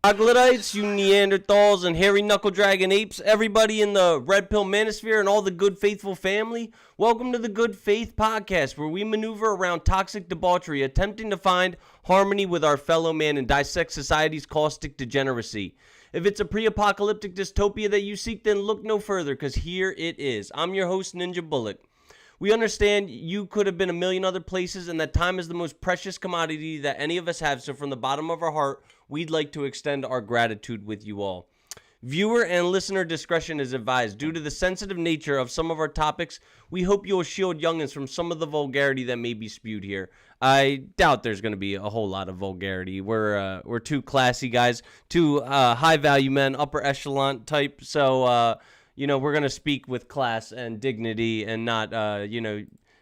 Troglodytes, you Neanderthals and hairy knuckle dragon apes, everybody in the red pill manosphere and all the good faithful family, welcome to the Good Faith Podcast, where we maneuver around toxic debauchery, attempting to find harmony with our fellow man and dissect society's caustic degeneracy. If it's a pre-apocalyptic dystopia that you seek, then look no further, because here it is. I'm your host, Ninjah Bullet. We understand you could have been a million other places and that time is the most precious commodity that any of us have, so from the bottom of our heart, we'd like to extend our gratitude with you all. Viewer and listener discretion is advised. Due to the sensitive nature of some of our topics, we hope you'll shield youngins from some of the vulgarity that may be spewed here. I doubt there's going to be a whole lot of vulgarity. We're two classy guys, two high-value men, upper echelon type, so... we're going to speak with class and dignity and not,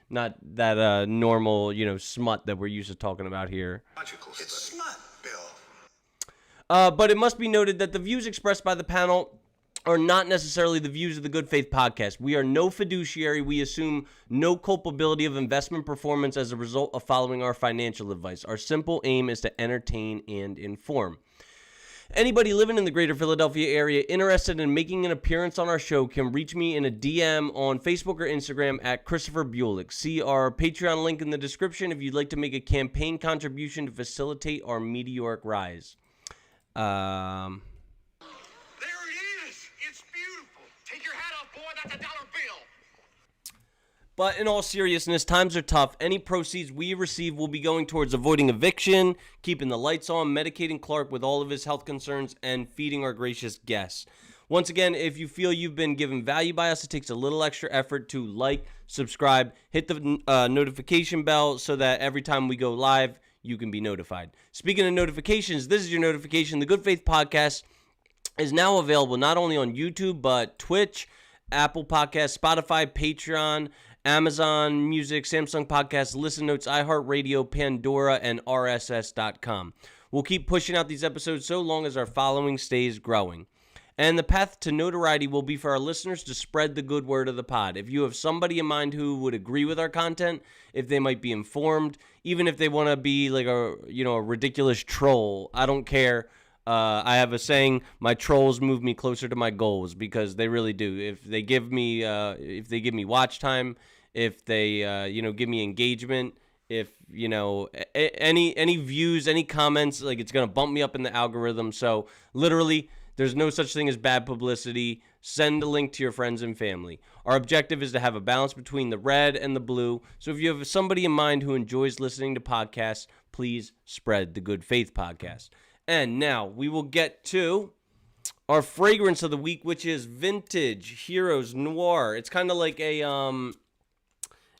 not that normal, smut that we're used to talking about here. It's smut, Bill. But it must be noted that the views expressed by the panel are not necessarily the views of the Good Faith Podcast. We are no fiduciary. We assume no culpability of investment performance as a result of following our financial advice. Our simple aim is to entertain and inform. Anybody living in the greater Philadelphia area interested in making an appearance on our show can reach me in a DM on Facebook or Instagram at Christopher Bulick. See our Patreon link in the description if you'd like to make a campaign contribution to facilitate our meteoric rise. There it is. It's beautiful. Take your hat off, boy. That's a dollar bill. But in all seriousness, times are tough. Any proceeds we receive will be going towards avoiding eviction, keeping the lights on, medicating Clark with all of his health concerns, and feeding our gracious guests. Once again, if you feel you've been given value by us, it takes a little extra effort to like, subscribe, hit the notification bell so that every time we go live, you can be notified. Speaking of notifications, this is your notification. The Good Faith Podcast is now available not only on YouTube, but Twitch, Apple Podcasts, Spotify, Patreon, Amazon Music, Samsung Podcasts, Listen Notes, iHeartRadio, Pandora, and RSS.com. We'll keep pushing out these episodes so long as our following stays growing. And the path to notoriety will be for our listeners to spread the good word of the pod. If you have somebody in mind who would agree with our content, if they might be informed, even if they want to be like a ridiculous troll, I don't care. I have a saying: my trolls move me closer to my goals, because they really do. If they give me watch time, if they give me engagement, if any views, any comments, like, it's gonna bump me up in the algorithm. So literally, there's no such thing as bad publicity. Send a link to your friends and family. Our objective is to have a balance between the red and the blue. So if you have somebody in mind who enjoys listening to podcasts, please spread the Good Faith Podcast. And now we will get to our fragrance of the week, which is Vintage Heroes Noir. It's kind of like a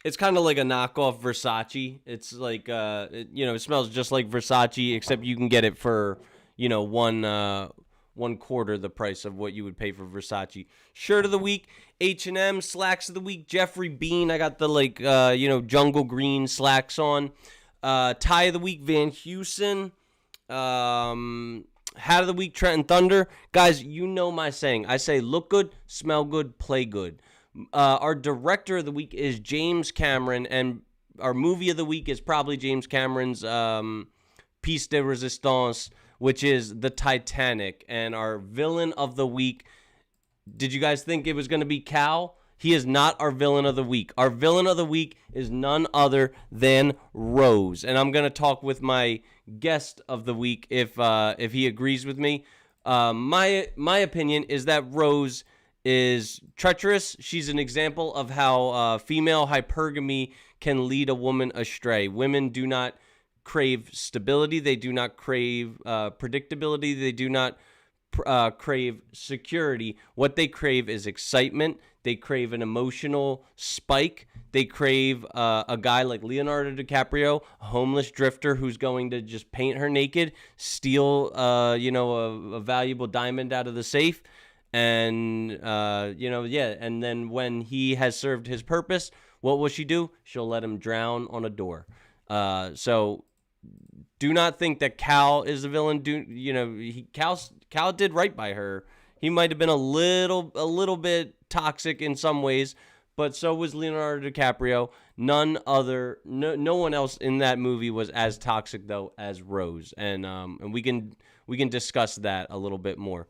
knockoff Versace. It's like it smells just like Versace, except you can get it for one quarter the price of what you would pay for Versace. Shirt of the week, H&M. Slacks of the week, Jeffrey Bean. I got the jungle green slacks on. Tie of the week, Van Heusen. Hat of the week, Trenton Thunder. Guys, you know my saying. I say look good, smell good, play good. Our director of the week is James Cameron, and our movie of the week is probably James Cameron's Piece de Resistance, which is The Titanic. And our villain of the week, did you guys think it was going to be Cal? He is not our villain of the week. Our villain of the week is none other than Rose. And I'm going to talk with my guest of the week if he agrees with me. My opinion is that Rose is treacherous. She's an example of how female hypergamy can lead a woman astray. Women do not crave stability. They do not crave predictability. They do not crave security. What they crave is excitement. They crave an emotional spike. They crave a guy like Leonardo DiCaprio, a homeless drifter who's going to just paint her naked, steal a valuable diamond out of the safe, and and then when he has served his purpose, what will she do? She'll let him drown on a door. So do not think that Cal is the villain. Cal did right by her. He might have been a little bit toxic in some ways, but so was Leonardo DiCaprio. No one else in that movie was as toxic though as Rose, and we can discuss that a little bit more.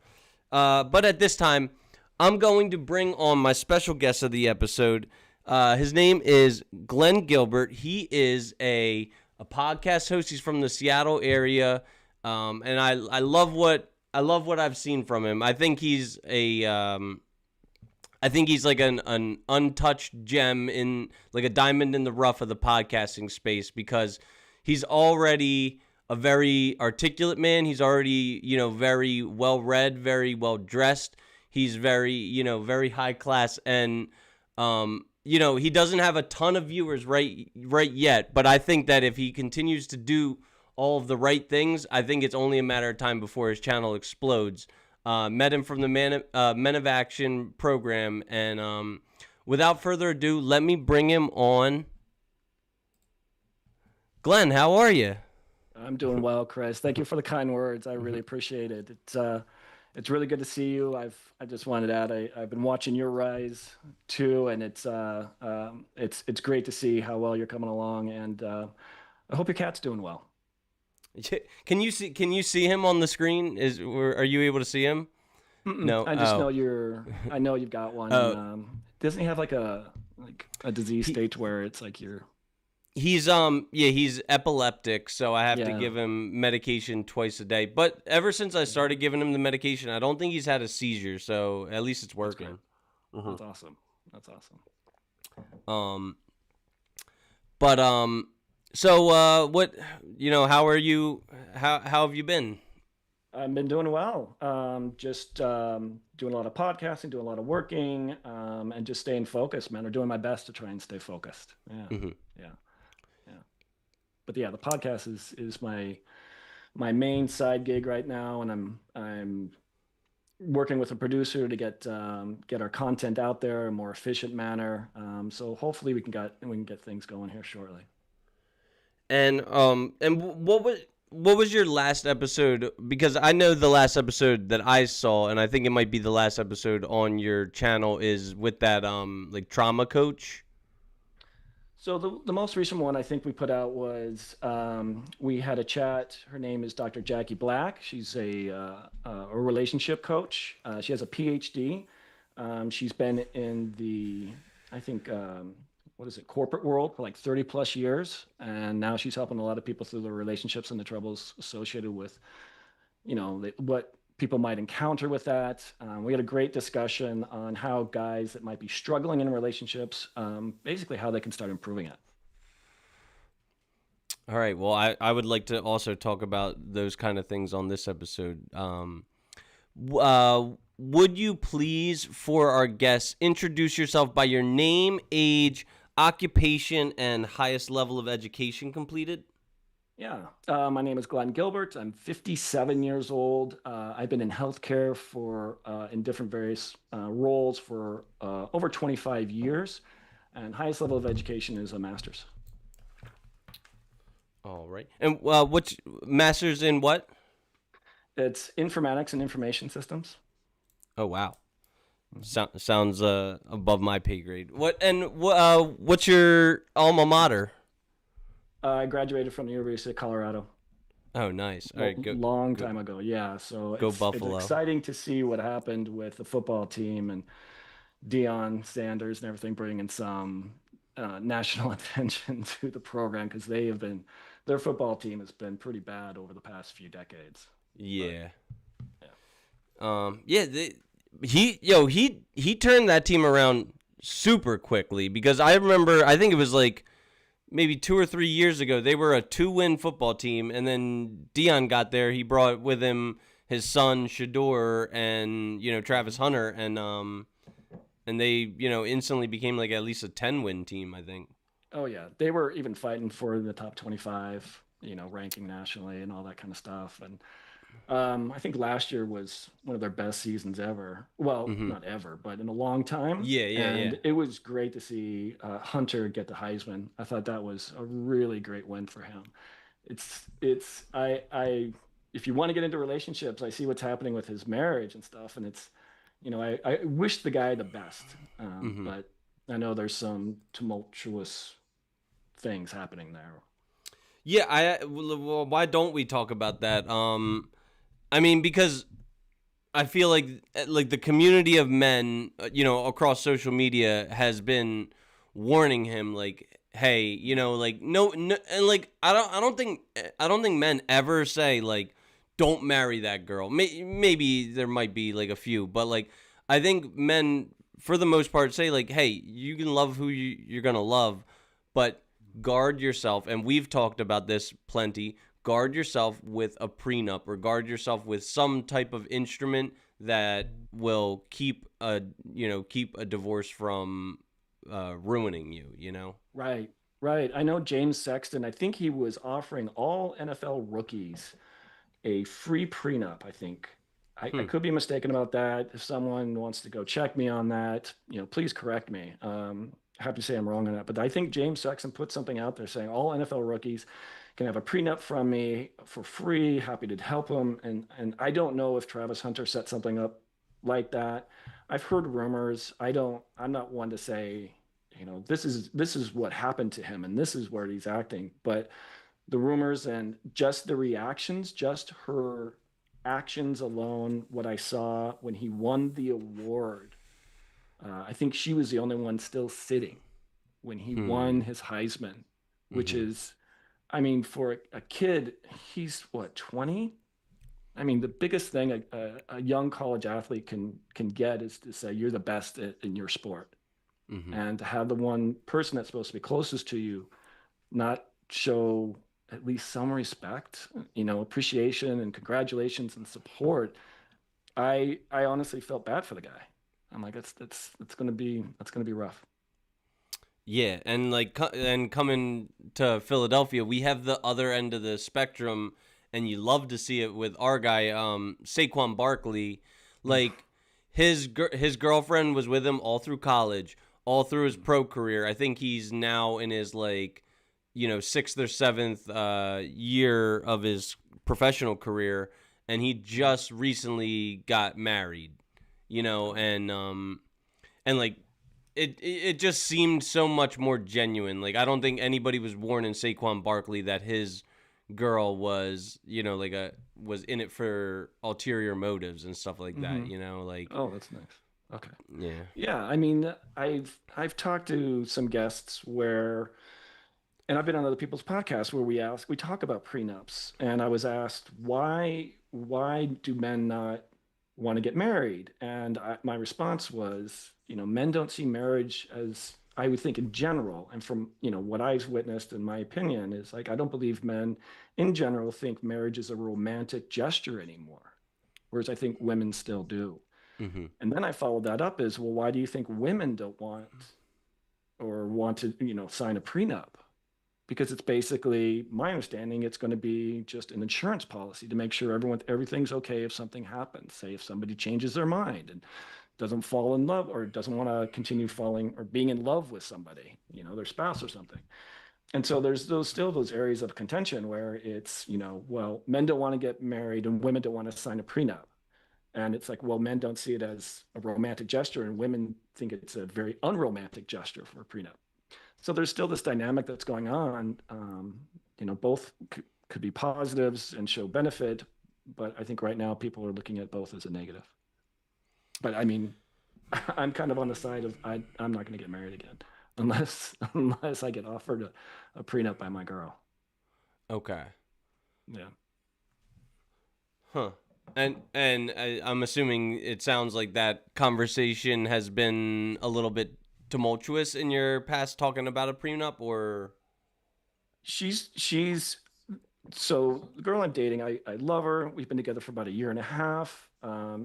But at this time, I'm going to bring on my special guest of the episode. His name is Glen Gilbert. He is a podcast host. He's from the Seattle area, and I love what I've seen from him. I think he's like an untouched gem, in like a diamond in the rough of the podcasting space, because he's already a very articulate man. He's already, very well read, very well dressed. He's very high class, and he doesn't have a ton of viewers right yet, but I think that if he continues to do all of the right things, I think it's only a matter of time before his channel explodes. Met him from the Men of Action program, and without further ado, let me bring him on. Glenn, how are you? I'm doing well, Chris. Thank you for the kind words. I really appreciate it. It's really good to see you. I just wanted to add, I've been watching your rise too, and it's great to see how well you're coming along, and I hope your cat's doing well. Can you see him on the screen? Are you able to see him? No, I just know I know you've got one. Doesn't he have like a disease state where it's like you're? He's he's epileptic, so I have to give him medication twice a day. But ever since I started giving him the medication, I don't think he's had a seizure, so at least it's working. That's awesome. That's awesome. What, how are you? How have you been? I've been doing well. Just doing a lot of podcasting, doing a lot of working, and just staying focused, man. Or doing my best to try and stay focused. Yeah, yeah. But yeah, the podcast is my main side gig right now, and I'm working with a producer to get our content out there in a more efficient manner. So hopefully we can get things going here shortly. And what was your last episode? Because I know the last episode that I saw, and I think it might be the last episode on your channel, is with that like trauma coach. So the most recent one I think we put out was we had a chat. Her name is Dr. Jackie Black. She's a relationship coach. She has a PhD. She's been in the, I think, corporate world for like 30 plus years. And now she's helping a lot of people through their relationships and the troubles associated with, what people might encounter with that. We had a great discussion on how guys that might be struggling in relationships, basically how they can start improving it. All right. Well, I would like to also talk about those kind of things on this episode. Would you please, for our guests, introduce yourself by your name, age, occupation, and highest level of education completed? Yeah, my name is Glen Gilbert. I'm 57 years old. I've been in healthcare in different various roles for over 25 years, and highest level of education is a master's. All right. And what's master's in what? It's informatics and information systems. Oh, wow. Sounds above my pay grade. What's your alma mater? I graduated from the University of Colorado. Oh, nice. All right, long time ago. Yeah, so go Buffalo. It's exciting to see what happened with the football team and Deion Sanders and everything, bringing some national attention to the program, because their football team has been pretty bad over the past few decades. Yeah. He turned that team around super quickly, because I remember, I think it was like maybe 2 or 3 years ago, they were a 2-win football team, and then Deion got there. He brought with him his son Shador and Travis Hunter, and they instantly became like at least a 10-win team, I think. Oh yeah, they were even fighting for the top 25, ranking nationally and all that kind of stuff. And I think last year was one of their best seasons ever. Well, not ever, but in a long time. Yeah. It was great to see Hunter get the Heisman. I thought that was a really great win for him. If you want to get into relationships, I see what's happening with his marriage and stuff, and it's, I wish the guy the best, but I know there's some tumultuous things happening there. Yeah, well, why don't we talk about that? I mean, because I feel like the community of men, across social media has been warning him like, hey, like no, and like I don't think men ever say like don't marry that girl. Maybe there might be like a few, but like I think men for the most part say like, hey, you can love who you're going to love, but guard yourself, and we've talked about this plenty. Guard yourself with a prenup, or guard yourself with some type of instrument that will keep a divorce from ruining you. Right, right. I know James Sexton, I think he was offering all NFL rookies a free prenup, I think. I Hmm. could be mistaken about that. If someone wants to go check me on that, please correct me. Happy to say I'm wrong on that, but I think James Sexton put something out there saying all NFL rookies can have a prenup from me for free. Happy to help them. And I don't know if Travis Hunter set something up like that. I've heard rumors. I'm not one to say, this is what happened to him and this is where he's acting. But the rumors and just the reactions, just her actions alone, what I saw when he won the award, I think she was the only one still sitting when he won Hmm. his Heisman, which Mm-hmm. is, I mean, for a kid, he's what, 20? I mean, the biggest thing a young college athlete can get is to say you're the best in your sport, Mm-hmm. and to have the one person that's supposed to be closest to you not show at least some respect, appreciation and congratulations and support. I honestly felt bad for the guy. I'm like, it's gonna be rough. Yeah, and and coming to Philadelphia, we have the other end of the spectrum, and you love to see it with our guy, Saquon Barkley. Like his girlfriend was with him all through college, all through his pro career. I think he's now in his like, sixth or seventh year of his professional career, and he just recently got married. And like it just seemed so much more genuine. Like I don't think anybody was warning Saquon Barkley that his girl was, was in it for ulterior motives and stuff like that. Mm-hmm. Like Oh, that's nice. Okay. yeah. Yeah, I mean, I've talked to some guests where, and I've been on other people's podcasts where we talk about prenups, and I was asked why do men not want to get married? And my response was, men don't see marriage as I would think in general, and from what I've witnessed, in my opinion, is like I don't believe men in general think marriage is a romantic gesture anymore, whereas I think women still do. Mm-hmm. And then I followed that up as, well, why do you think women don't want to, sign a prenup? Because it's basically, my understanding, it's going to be just an insurance policy to make sure everything's okay if something happens. Say if somebody changes their mind and doesn't fall in love or doesn't want to continue falling or being in love with somebody, their spouse or something. And so there's those areas of contention where it's, well, men don't want to get married and women don't want to sign a prenup. And it's like, well, men don't see it as a romantic gesture, and women think it's a very unromantic gesture for a prenup. So there's still this dynamic that's going on. Both could be positives and show benefit, but I think right now people are looking at both as a negative. But I mean, I'm kind of on the side of I'm not going to get married again unless I get offered a prenup by my girl. Okay. Yeah. Huh. And I'm assuming it sounds like that conversation has been a little bit tumultuous in your past talking about a prenup, or She's so the girl I'm dating, I love her. We've been together for about a year and a half.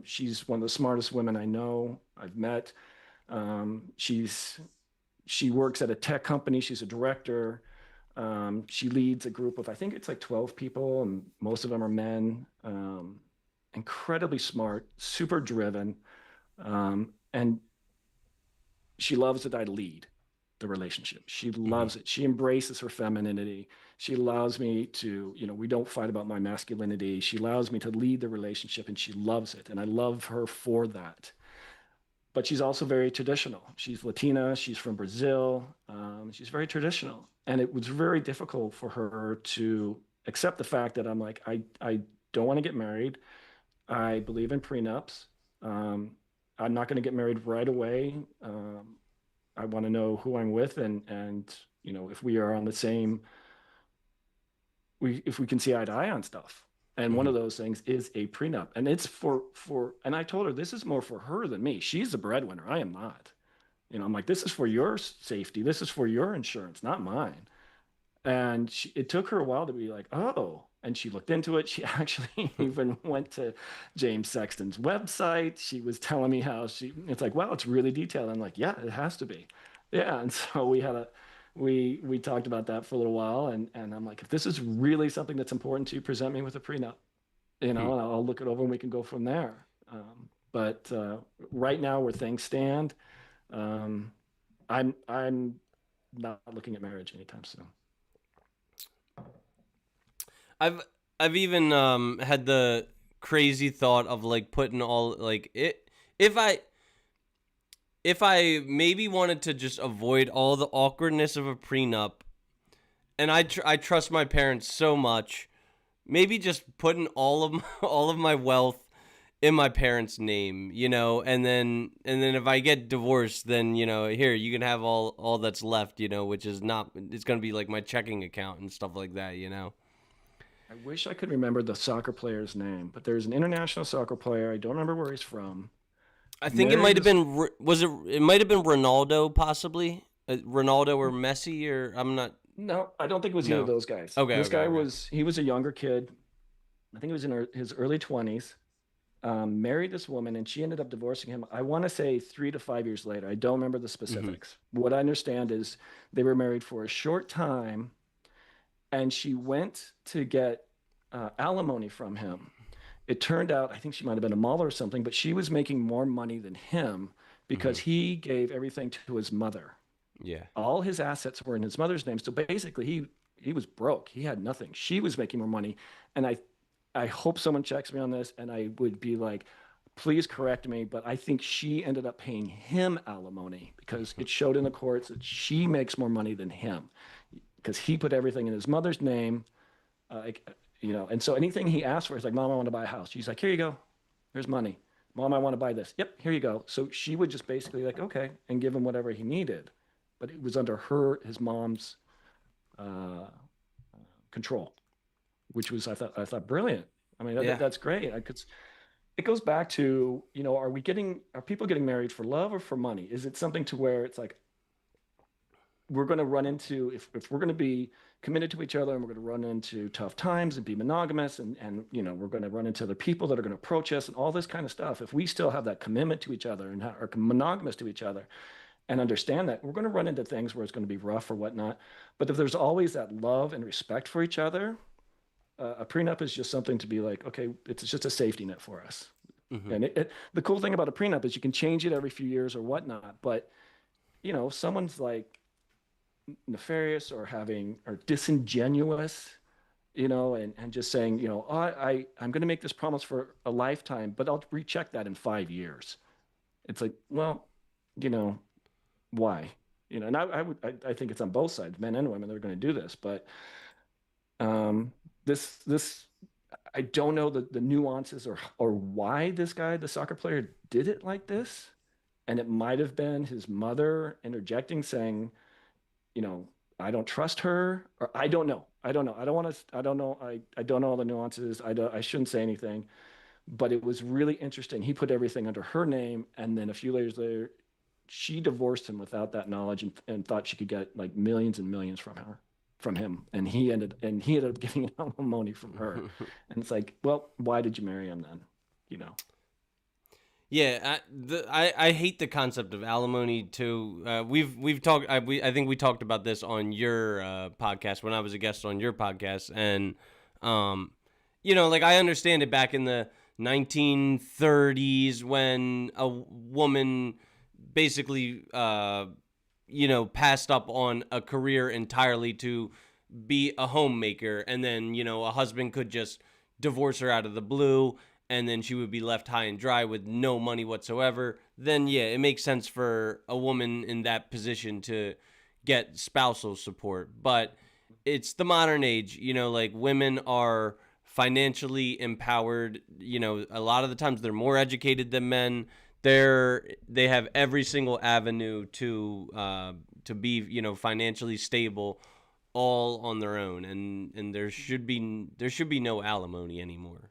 She's one of the smartest women I know, I've met. She works at a tech company. She's a director. She leads a group of, I think it's like 12 people, and most of them are men. Incredibly smart, super driven. And she loves that I lead the relationship. She mm-hmm. loves it. She embraces her femininity. She allows me to, we don't fight about my masculinity. She allows me to lead the relationship and she loves it. And I love her for that. but she's also very traditional. She's Latina. She's from Brazil. She's very traditional, and it was very difficult for her to accept the fact that I'm like, I don't want to get married. I believe in prenups. Um, I'm not going to get married right away. I want to know who I'm with, and if we are on the same, if we can see eye to eye on stuff. And one Hmm. of those things is a prenup, and it's and I told her this is more for her than me. She's the breadwinner. I am not. I'm like, this is for your safety. This is for your insurance, not mine. And it took her a while to be like, oh. And she looked into it. She actually even went to James Sexton's website. She was telling me how it's like, wow, it's really detailed. I'm like, yeah, it has to be. Yeah. And so we talked about that for a little while. And I'm like, if this is really something that's important to you, present me with a prenup, and I'll look it over and we can go from there. But right now, where things stand, um, I'm not looking at marriage anytime soon. I've I've even had the crazy thought of like putting all like it if I if I maybe wanted to just avoid all the awkwardness of a prenup, and I trust my parents so much, maybe just putting all of all of my wealth in my parents' name, and then if I get divorced, then here you can have all that's left, which is not it's gonna be like my checking account and stuff like that. I wish I could remember the soccer player's name, but there's an international soccer player. I don't remember where he's from. I think it Married might have this. been was it it might have been Ronaldo possibly, Ronaldo or Messi, or I'm not. No, I don't think it was either of No. those guys. Okay, This okay, guy okay. he was a younger kid. I think he was in his early 20s. Married this woman, and she ended up divorcing him. I want to say 3 to 5 years later. I don't remember the Hmm. specifics. What I understand is they were married for a short time, and she went to get alimony from him. It turned out, I think she might have been a model or something, but she was making more money than him Hmm. because he gave everything to his mother. Yeah. All his assets were in his mother's name. So basically, he was broke. He had nothing. She was making more money, and I hope someone checks me on this, and I would be like, please correct me, but I think she ended up paying him alimony because it showed in the courts that she makes more money than him because he put everything in his mother's name. Like, and so anything he asked for, he's like, Mom, I want to buy a house. She's like, here you go. There's money. Mom, I want to buy this. Yep, here you go. So she would just basically like, okay, and give him whatever he needed. But it was under his mom's uh, control, which was I thought brilliant. I mean, Yeah. that's great. It goes back to, are people getting married for love or for money? Is it something to where it's like, we're going to run into, if we're going to be committed to each other and we're going to run into tough times and be monogamous, and we're going to run into other people that are going to approach us and all this kind of stuff, if we still have that commitment to each other and are monogamous to each other and understand that, we're going to run into things where it's going to be rough or whatnot. But if there's always that love and respect for each other, a prenup is just something to be like, okay, it's just a safety net for us. Hmm. And the cool thing about a prenup is you can change it every few years or whatnot. But if someone's like nefarious or disingenuous, and just saying, oh, I'm going to make this promise for a lifetime, but I'll recheck that in 5 years. It's like, well, you know, why? And I think it's on both sides, men and women, that are going to do this. But this, I don't know the nuances or why this guy, the soccer player, did it like this. And it might have been his mother interjecting, saying, you know, I don't trust her, or I don't know. I don't know. I don't want to, I don't know. I don't know all the nuances. I shouldn't say anything, but it was really interesting. He put everything under her name. And then a few years later, she divorced him without that knowledge, and thought she could get like millions and millions from him. And he ended up getting alimony from her. And it's like, well, why did you marry him then? You know? Yeah, I hate the concept of alimony too. We've talked. I think we talked about this on your podcast when I was a guest on your podcast, and like I understand it back in the 1930s when a woman basically passed up on a career entirely to be a homemaker, and then a husband could just divorce her out of the blue, and then she would be left high and dry with no money whatsoever, then yeah, it makes sense for a woman in that position to get spousal support. But it's the modern age, like women are financially empowered. A lot of the times they're more educated than men. They have every single avenue to be, financially stable, all on their own, and there should be no alimony anymore.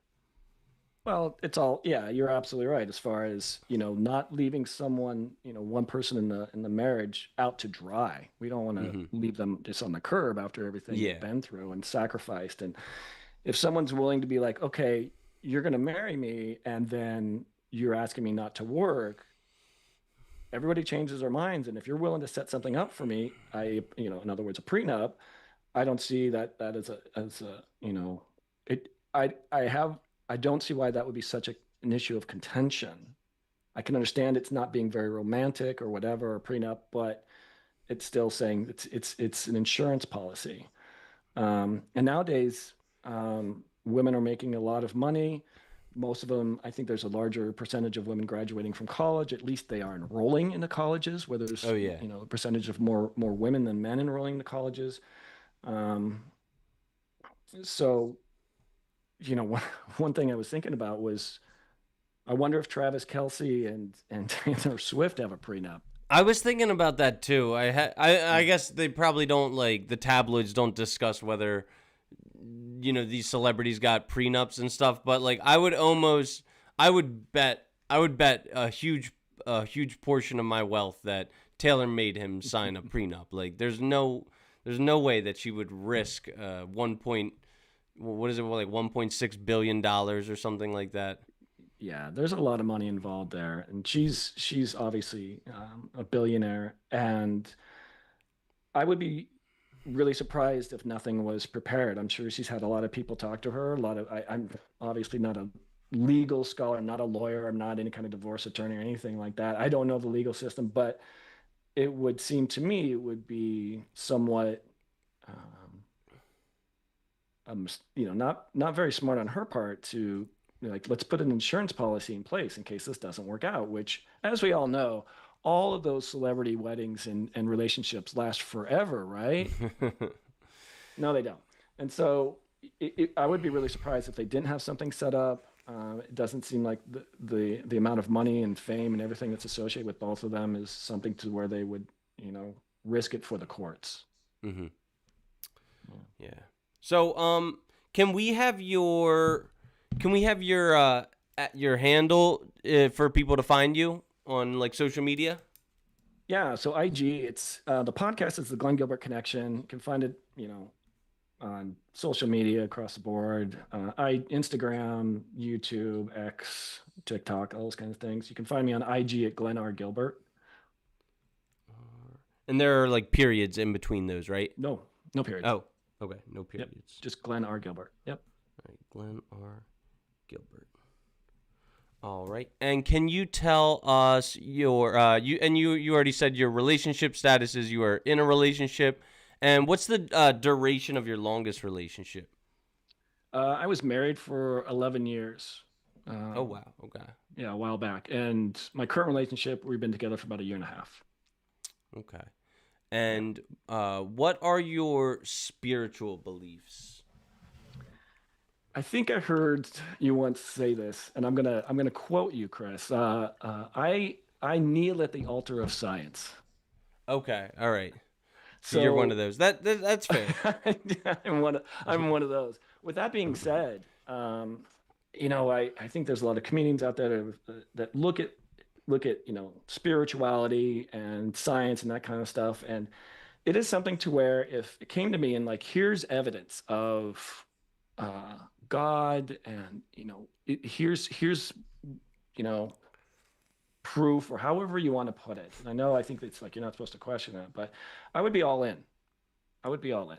Well, it's all, yeah, you're absolutely right. As far as, not leaving someone, one person in the marriage out to dry. We don't want to Hmm. leave them just on the curb after everything they've Yeah. been through and sacrificed. And if someone's willing to be like, okay, you're going to marry me, and then you're asking me not to work, everybody changes their minds. And if you're willing to set something up for me, in other words, a prenup, I don't see that as a, it, I have, I don't see why that would be such an issue of contention. I can understand it's not being very romantic or whatever, or prenup, but it's still saying it's an insurance policy. And nowadays, women are making a lot of money. Most of them, I think there's a larger percentage of women graduating from college. At least they are enrolling in the colleges, where there's, Oh yeah. a percentage of more women than men enrolling in the colleges. Um, so, one thing I was thinking about was, I wonder if Travis Kelsey and Taylor Swift have a prenup. I was thinking about that too. I guess they probably don't, like, the tabloids don't discuss whether these celebrities got prenups and stuff, but like I would bet a huge portion of my wealth that Taylor made him sign a prenup. Like there's no way that she would risk 1.6 billion dollars or something like that. Yeah, there's a lot of money involved there, and she's obviously a billionaire, and I would be really surprised if nothing was prepared. I'm sure she's had a lot of people talk to her. I'm obviously not a legal scholar, I'm not a lawyer, I'm not any kind of divorce attorney or anything like that. I don't know the legal system, but it would seem to me it would be somewhat, um, not very smart on her part to, like, let's put an insurance policy in place in case this doesn't work out. Which, as we all know, all of those celebrity weddings and relationships last forever, right? No, they don't. And so I would be really surprised if they didn't have something set up. It doesn't seem like the amount of money and fame and everything that's associated with both of them is something to where they would, risk it for the courts. Hmm. Yeah. Yeah. So, can we have your handle for people to find you on, like, social media? Yeah, so IG, it's the podcast is the Glen Gilbert Connection. You can find it, on social media across the board. Instagram, YouTube, X, TikTok, all those kinds of things. You can find me on IG at Glen R. Gilbert. And there are, like, periods in between those, right? No, no periods. Oh, okay, no Yep, periods. just Glen R. Gilbert. Yep. All right, Glen R. Gilbert. All right. And can you tell us you already said your relationship status is you are in a relationship, and what's the duration of your longest relationship? I was married for 11 years. Oh Um, wow. Okay. yeah, a while back. And my current relationship, we've been together for about a year and a half. Okay. Yeah. And what are your spiritual beliefs? I think I heard you once say this, and I'm gonna quote you, Chris. I kneel at the altar of science. Okay. All right. So you're one of So those. That's fair. I'm one of those. With that being said, I think there's a lot of comedians out there that look at spirituality and science and that kind of stuff, and it is something to where if it came to me and like, here's evidence of uh, God, and here's you know proof, or however you want to put it. And I think it's like, you're not supposed to question that, but I would be all in. I would be all in.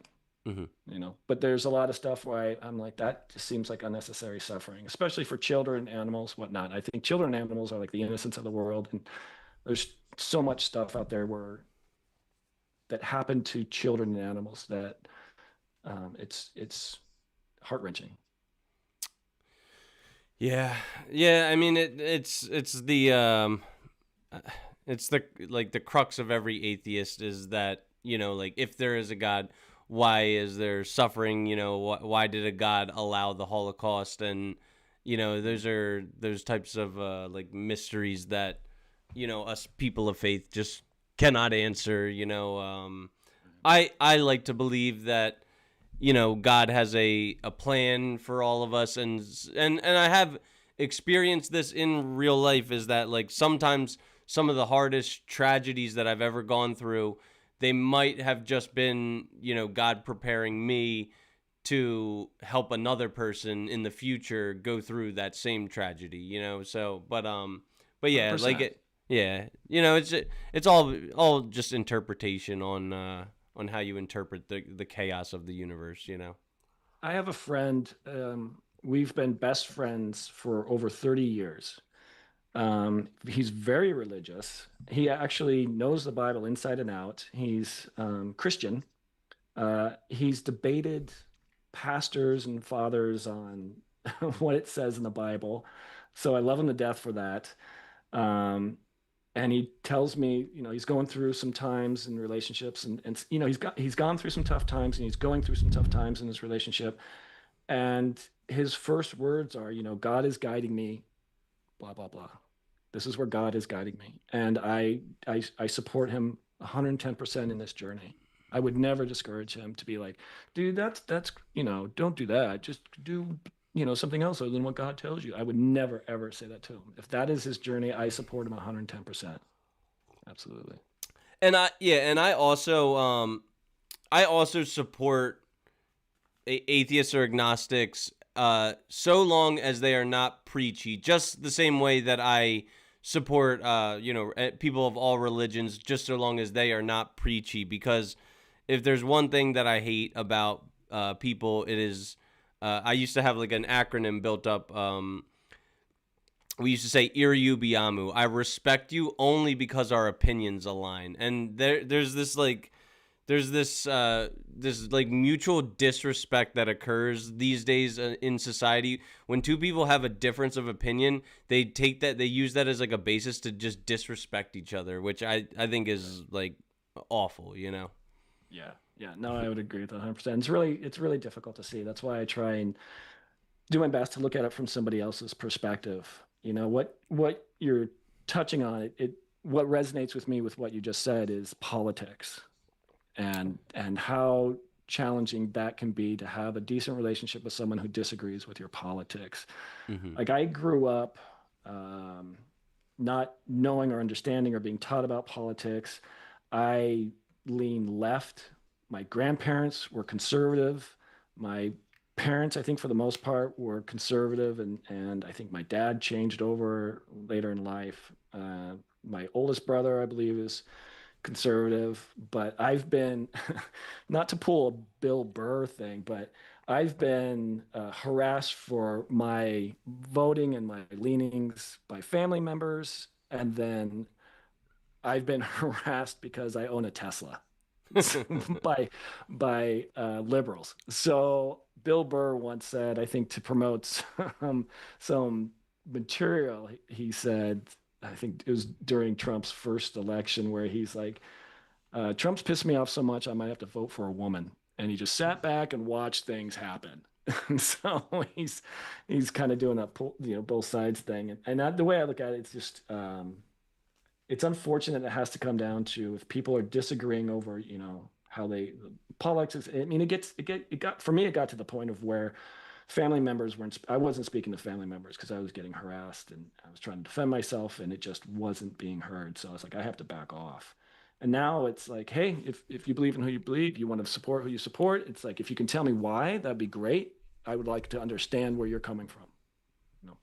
Hmm. But there's a lot of stuff where I'm like, that just seems like unnecessary suffering, especially for children, animals, whatnot. I think children and animals are like the innocence of the world, and there's so much stuff out there where that happened to children and animals that it's heart wrenching. Yeah. I mean, it's the like the crux of every atheist is that, like, if there is a God, why is there suffering? Why did a God allow the Holocaust? And those types of like mysteries that us people of faith just cannot answer. I like to believe that God has a plan for all of us, and I have experienced this in real life, is that like sometimes some of the hardest tragedies that I've ever gone through, they might have just been God preparing me to help another person in the future go through that same tragedy, so but yeah, like 100%. it, yeah, it's all just interpretation on how you interpret the chaos of the universe. I have a friend. We've been best friends for over 30 years. He's very religious. He actually knows the Bible inside and out. He's Christian. He's debated pastors and fathers on what it says in the Bible. So I love him to death for that. Um, and he tells me, he's going through some times in relationships, and he's gone through some tough times, and he's going through some tough times in his relationship. And his first words are, God is guiding me, blah blah blah. This is where God is guiding me, and I support him 110% in this journey. I would never discourage him to be like, dude, that's don't do that. Just do something else other than what God tells you. I would never ever say that to him. If that is his journey, I support him 110%. Absolutely. And I also support atheists or agnostics, so long as they are not preachy. Just the same way that I support, people of all religions, just so long as they are not preachy. Because if there's one thing that I hate about people, it is. I used to have like an acronym built up. We used to say "Iriu Biamu." I respect you only because our opinions align. And there's this like mutual disrespect that occurs these days in society when two people have a difference of opinion. They use that as like a basis to just disrespect each other, which I think is like awful. Yeah. Yeah. No, I would agree with that 100%. It's really difficult to see. That's why I try and do my best to look at it from somebody else's perspective. What you're touching on, what resonates with me with what you just said is politics, and how challenging that can be to have a decent relationship with someone who disagrees with your politics. Hmm. Like, I grew up not knowing or understanding or being taught about politics. I lean left. My grandparents were conservative. My parents, I think for the most part, were conservative, and I think my dad changed over later in life. My oldest brother, I believe, is conservative, but I've been, not to pull a Bill Burr thing, but I've been harassed for my voting and my leanings by family members, and then I've been harassed because I own a Tesla by liberals. So Bill Burr once said, I think to promote some material, he said, I think it was during Trump's first election, where he's like, Trump's pissed me off so much I might have to vote for a woman. And he just sat back and watched things happen. And so he's kind of doing a both sides thing. And the way I look at it, it's just it's unfortunate it has to come down to, if people are disagreeing over, how they politics. I mean, it got for me. It got to the point of where family members weren't. I wasn't speaking to family members because I was getting harassed and I was trying to defend myself, and it just wasn't being heard. So I was like, I have to back off. And now it's like, hey, if you believe in who you believe, you want to support who you support. It's like, if you can tell me why, that'd be great. I would like to understand where you're coming from. You know,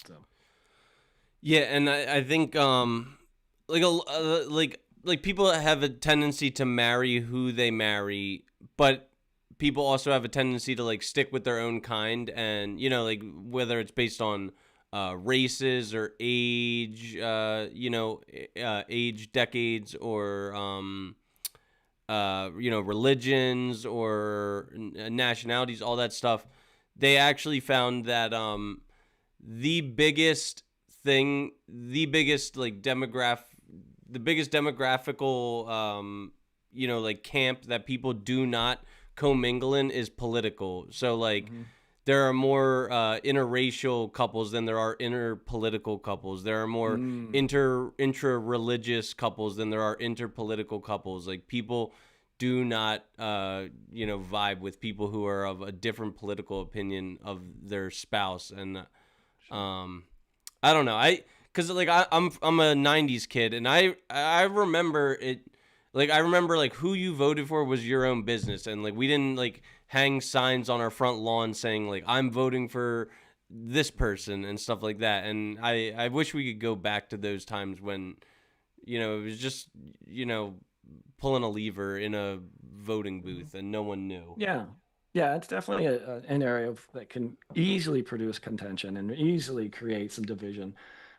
so. Yeah, and I think like people have a tendency to marry who they marry, but people also have a tendency to like stick with their own kind, and like whether it's based on races or age, age, decades, or religions or nationalities, all that stuff. They actually found that the biggest thing, the biggest like the biggest demographical, like camp that people do not commingle in is political. So like there are more interracial couples than there are interpolitical couples. There are more intra-religious couples than there are interpolitical couples. Like people do not vibe with people who are of a different political opinion of their spouse. And I don't know. Because like I'm a '90s kid, and I remember it. Like I remember like who you voted for was your own business, and like we didn't like hang signs on our front lawn saying like I'm voting for this person and stuff like that. And I wish we could go back to those times when it was just pulling a lever in a voting booth and no one knew. Yeah. Yeah, it's definitely an area that can easily produce contention and easily create some division.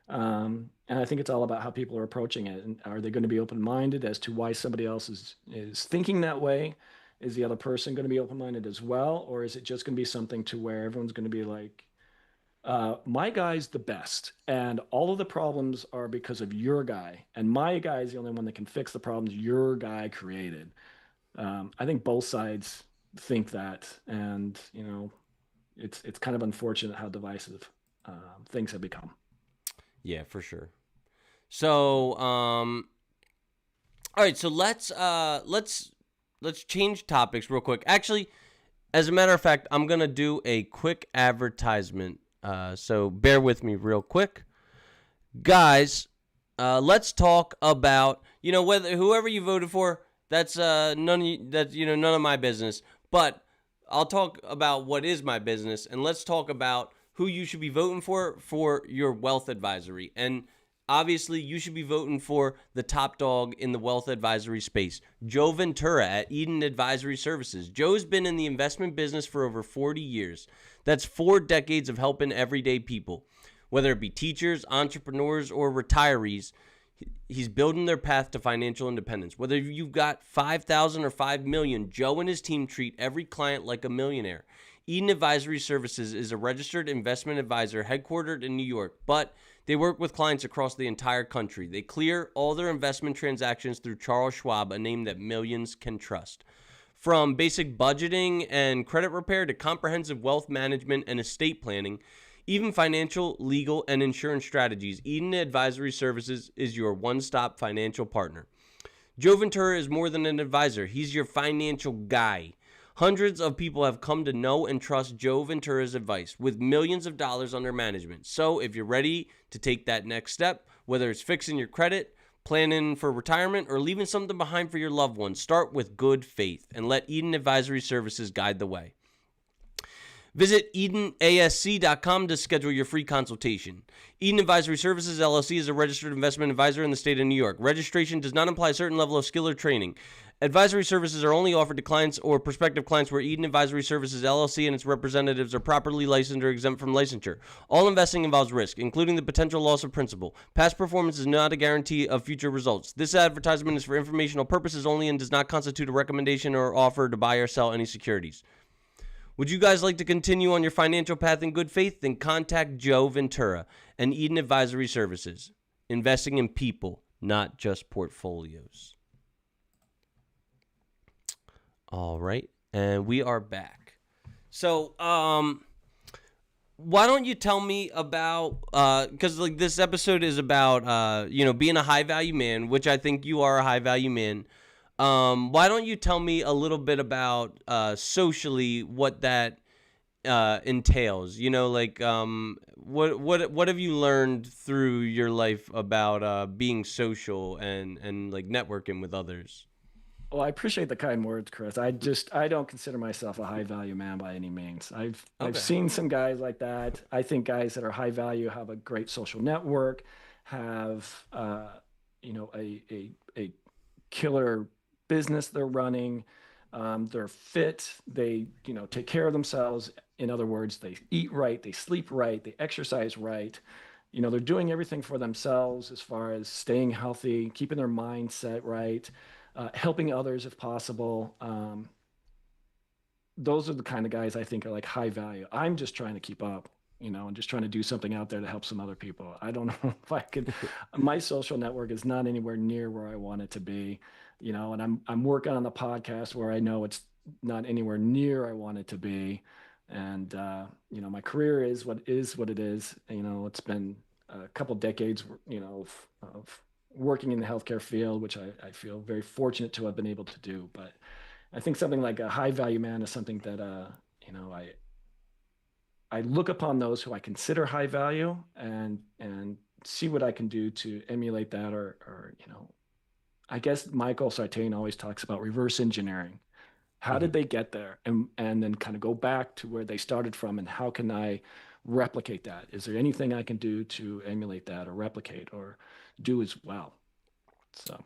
And I think it's all about how people are approaching it. And are they going to be open-minded as to why somebody else is thinking that way? Is the other person going to be open-minded as well? Or is it just going to be something to where everyone's going to be like, my guy's the best, and all of the problems are because of your guy, and my guy is the only one that can fix the problems your guy created. I think both sides think that, and it's kind of unfortunate how divisive things have become. Yeah, for sure. So, all right. So let's change topics real quick. Actually, as a matter of fact, I'm gonna do a quick advertisement. So bear with me real quick, guys. Let's talk about whether whoever you voted for. That's none of my business. But I'll talk about what is my business, and let's talk about who you should be voting for your wealth advisory. And obviously, you should be voting for the top dog in the wealth advisory space, Joe Ventura at Eden Advisory Services. Joe's been in the investment business for over 40 years. That's 4 decades of helping everyday people, whether it be teachers, entrepreneurs, or retirees. He's building their path to financial independence. Whether you've got 5,000 or 5 million, Joe and his team treat every client like a millionaire. Eden Advisory Services is a registered investment advisor headquartered in New York, but they work with clients across the entire country. They clear all their investment transactions through Charles Schwab, a name that millions can trust. From basic budgeting and credit repair to comprehensive wealth management and estate planning, even financial, legal, and insurance strategies, Eden Advisory Services is your one-stop financial partner. Joe Ventura is more than an advisor. He's your financial guy. Hundreds of people have come to know and trust Joe Ventura's advice with millions of dollars under management. So if you're ready to take that next step, whether it's fixing your credit, planning for retirement, or leaving something behind for your loved ones, start with good faith and let Eden Advisory Services guide the way. Visit EdenASC.com to schedule your free consultation. Eden Advisory Services, LLC is a registered investment advisor in the state of New York. Registration does not imply a certain level of skill or training. Advisory services are only offered to clients or prospective clients where Eden Advisory Services, LLC and its representatives are properly licensed or exempt from licensure. All investing involves risk, including the potential loss of principal. Past performance is not a guarantee of future results. This advertisement is for informational purposes only and does not constitute a recommendation or offer to buy or sell any securities. Would you guys like to continue on your financial path in good faith? Then contact Joe Ventura and Eden Advisory Services. Investing in people, not just portfolios. All right, and we are back. So, why don't you tell me about, because like this episode is about, being a high value man, which I think you are a high value man. Why don't you tell me a little bit about socially what that entails? What have you learned through your life about being social and like networking with others? Well, I appreciate the kind words, Chris. I don't consider myself a high value man by any means. I've seen some guys like that. I think guys that are high value have a great social network, have a killer business they're running. They're fit. They take care of themselves. In other words, they eat right, they sleep right, they exercise right. They're doing everything for themselves as far as staying healthy, keeping their mindset right, helping others if possible. Those are the kind of guys I think are like high value. I'm just trying to keep up. and just trying to do something out there to help some other people. I don't know if I could. My social network is not anywhere near where I want it to be, and I'm working on the podcast where I know it's not anywhere near I want it to be. And my career is what it is. It's been a couple decades, of working in the healthcare field, which I feel very fortunate to have been able to do. But I think something like a high value man is something that I look upon those who I consider high value and see what I can do to emulate that, or I guess Michael Sartain always talks about reverse engineering. How Mhm. did they get there? And then kind of go back to where they started from, and how can I replicate that? Is there anything I can do to emulate that or replicate or do as well? So,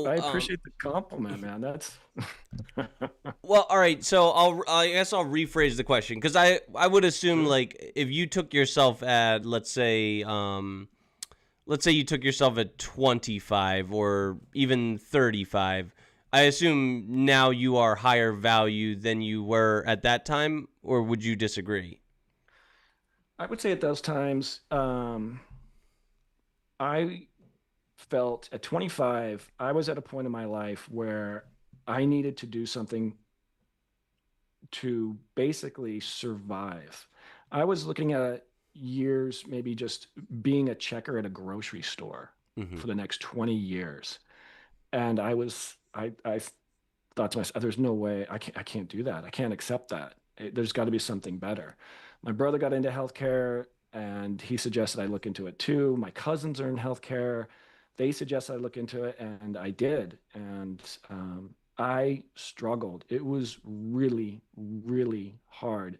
but I So, appreciate the compliment, man. That's well, all right. So I guess I'll rephrase the question, because I would assume, sure. like, if you took yourself at, let's say you took yourself at 25 or even 35, I assume now you are higher value than you were at that time, or would you disagree? I would say at those times, I felt at 25, I was at a point in my life where I needed to do something to basically survive. I was looking at years, maybe just being a checker at a grocery store Hmm. for the next 20 years. And I thought to myself, there's no way I can't do that. I can't accept that. There's got to be something better. My brother got into healthcare and he suggested I look into it too. My cousins are in healthcare. They suggested I look into it, and I did. And I struggled. It was really, really hard.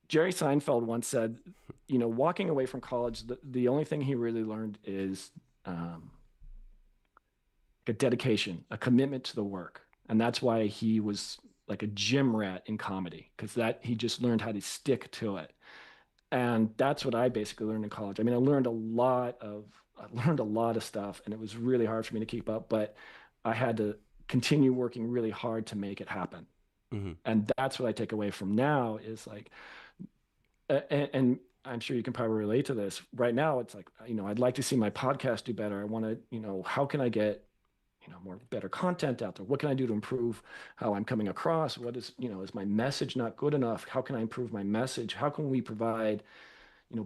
Jerry Seinfeld once said, walking away from college, the only thing he really learned is um, a dedication, a commitment to the work. And that's why he was like a gym rat in comedy, because that he just learned how to stick to it. And that's what I basically learned in college. I mean, I learned a lot of stuff, and it was really hard for me to keep up, but I had to continue working really hard to make it happen. Hmm. And that's what I take away from now is like, and I'm sure you can probably relate to this. Right now, it's like, I'd like to see my podcast do better. I want to, how can I get more better content out there? What can I do to improve how I'm coming across? What is my message not good enough? How can I improve my message? How can we provide,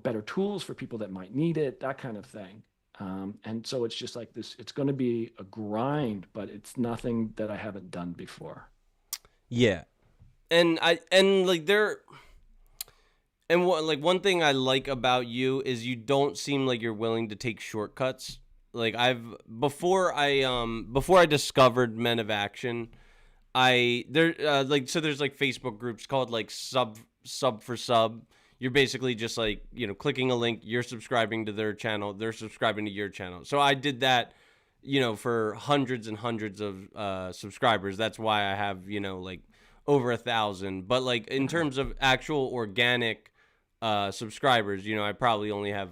better tools for people that might need it? That kind of thing. And so it's just like this, it's going to be a grind, but it's nothing that I haven't done before. Yeah. And like there and what like one thing I like about you is you don't seem like you're willing to take shortcuts. Like I've before I discovered Men of Action, I there like so there's like Facebook groups called like sub for sub. You're basically just like, clicking a link, you're subscribing to their channel, they're subscribing to your channel. So I did that, for hundreds and hundreds of subscribers. That's why I have, like over 1,000. But like in terms of actual organic subscribers, I probably only have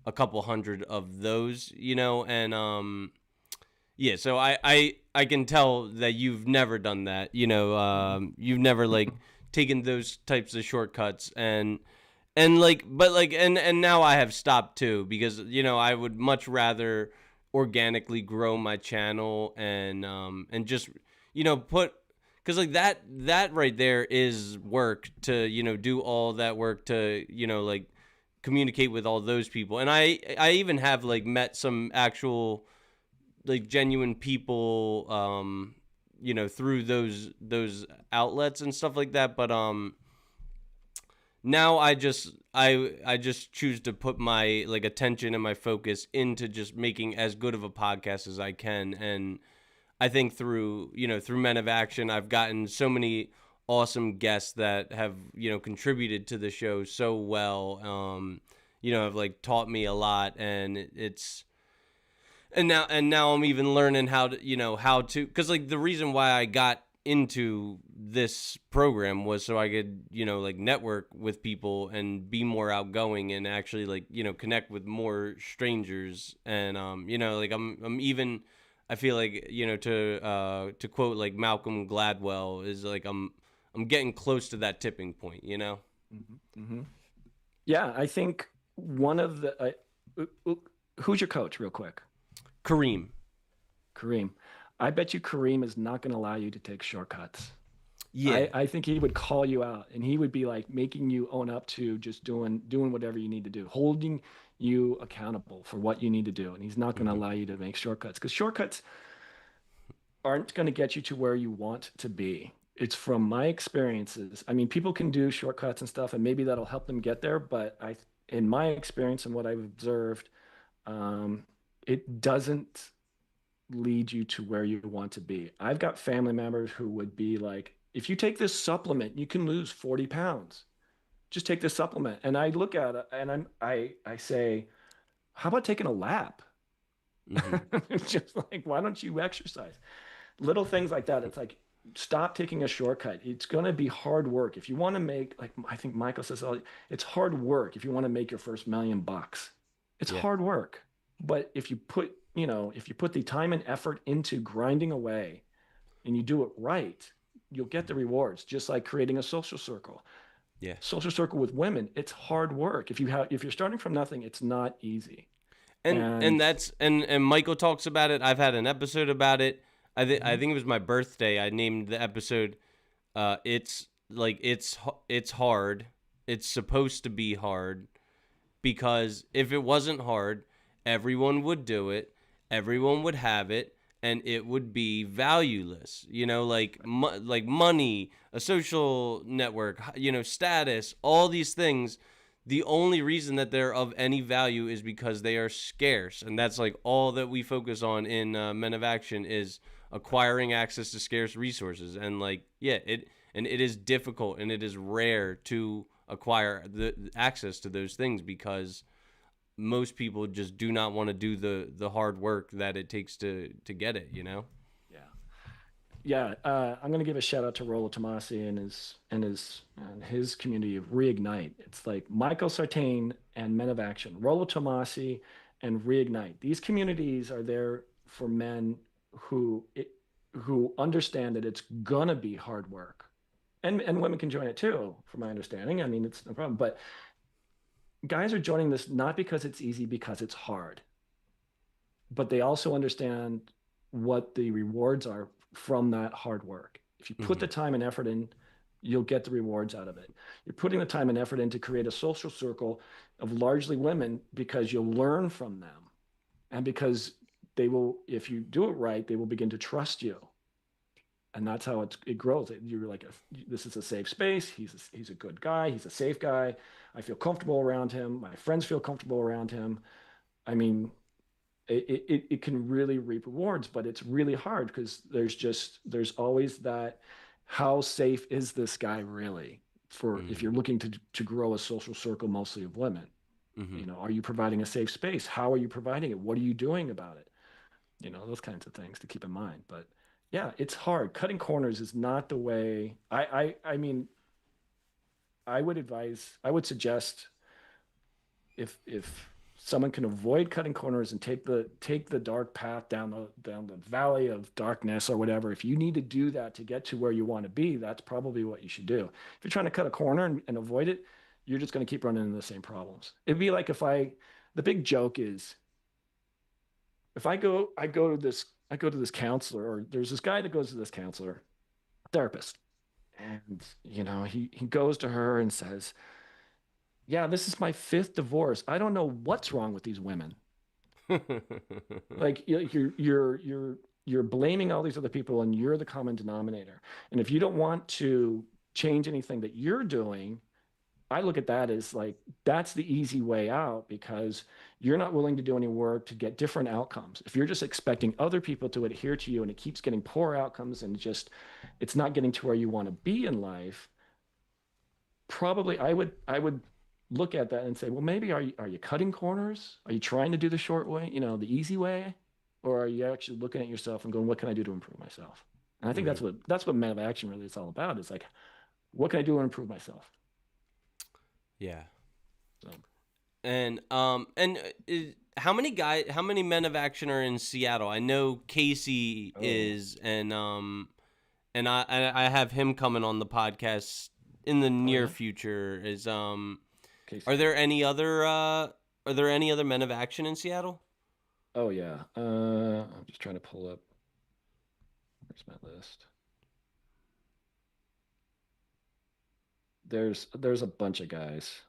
a couple hundred of those, and yeah, so I can tell that you've never done that. You've never like taken those types of shortcuts, and like but like and now I have stopped too, because I would much rather organically grow my channel and just put, because like that right there is work to do all that work to like communicate with all those people. And I even have like met some actual like genuine people through those outlets and stuff like that. But now I just choose to put my like attention and my focus into just making as good of a podcast as I can. And I think through Men of Action, I've gotten so many awesome guests that have contributed to the show so well. Have like taught me a lot, and it's and now I'm even learning how to, because like the reason why I got into this program was so I could like network with people and be more outgoing and actually like connect with more strangers. And like I'm even, I feel like to quote like Malcolm Gladwell is like I'm getting close to that tipping point, Yeah, I think one of the who's your coach, real quick? Kareem. Kareem. I bet you Kareem is not going to allow you to take shortcuts. Yeah. I think he would call you out, and he would be like making you own up to just doing whatever you need to do, holding you accountable for what you need to do. And he's not going to allow you to make shortcuts, because shortcuts aren't going to get you to where you want to be. It's from my experiences. I mean, people can do shortcuts and stuff, and maybe that'll help them get there. But in my experience and what I've observed, it doesn't lead you to where you want to be. I've got family members who would be like, if you take this supplement, you can lose 40 pounds. Just take this supplement. And I look at it and I say, how about taking a lap? It's just like, why don't you exercise? Little things like that. It's like, stop taking a shortcut. It's going to be hard work. If you want to make, like I think Michael says, it's hard work if you want to make your first $1,000,000. It's hard work. But if you put the time and effort into grinding away and you do it right, you'll get the rewards, just like creating a social circle. Yeah. Social circle with women, it's hard work. If you're starting from nothing, it's not easy. And that's Michael talks about it. I've had an episode about it. I think it was my birthday. I named the episode it's hard. It's supposed to be hard, because if it wasn't hard, everyone would do it. Everyone would have it, and it would be valueless. Like money, a social network, status, all these things. The only reason that they're of any value is because they are scarce, and that's like all that we focus on in Men of Action is acquiring access to scarce resources. And it is difficult and it is rare to acquire the access to those things, because most people just do not want to do the hard work that it takes to get it. Yeah. I'm going to give a shout out to Rollo Tomasi and his community of Reignite. It's like Michael Sartain and Men of Action, Rollo Tomasi and Reignite. These communities are there for men who understand that it's gonna be hard work, and women can join it too, from my understanding. I mean, it's no problem. But guys are joining this not because it's easy, because it's hard. But they also understand what the rewards are from that hard work. If you put the time and effort in, you'll get the rewards out of it. You're putting the time and effort in to create a social circle of largely women, because you'll learn from them, and because they will, if you do it right, they will begin to trust you. And that's how it grows. You're like, this is a safe space. He's a good guy. He's a safe guy. I feel comfortable around him. My friends feel comfortable around him. I mean, it can really reap rewards, but it's really hard, because there's always that, how safe is this guy really, for if you're looking to grow a social circle mostly of women. Are you providing a safe space? How are you providing it? What are you doing about it? Those kinds of things to keep in mind. But yeah, it's hard. Cutting corners is not the way. I mean, I would suggest, if someone can avoid cutting corners and take the dark path down the valley of darkness or whatever, if you need to do that to get to where you want to be, that's probably what you should do. If you're trying to cut a corner and avoid it, you're just going to keep running into the same problems. It'd be like the big joke is, if I go to this counselor, or there's this guy that goes to this counselor, therapist, and he goes to her and says, yeah, this is my 5th divorce. I don't know what's wrong with these women. Like, you're blaming all these other people, and you're the common denominator. And if you don't want to change anything that you're doing, I look at that as like, that's the easy way out, because you're not willing to do any work to get different outcomes. If you're just expecting other people to adhere to you, and it keeps getting poor outcomes, and it's not getting to where you want to be in life, probably I would look at that and say, well, maybe are you cutting corners? Are you trying to do the short way, the easy way? Or are you actually looking at yourself and going, what can I do to improve myself? And I think that's what Men of Action really is all about. It's like, what can I do to improve myself? Yeah. So. And how many Men of Action are in Seattle? I know Casey is, and and I have him coming on the podcast in the near yeah? future. Casey. Are there any other men of action in Seattle? Oh yeah. I'm just trying to pull up. Where's my list? There's a bunch of guys.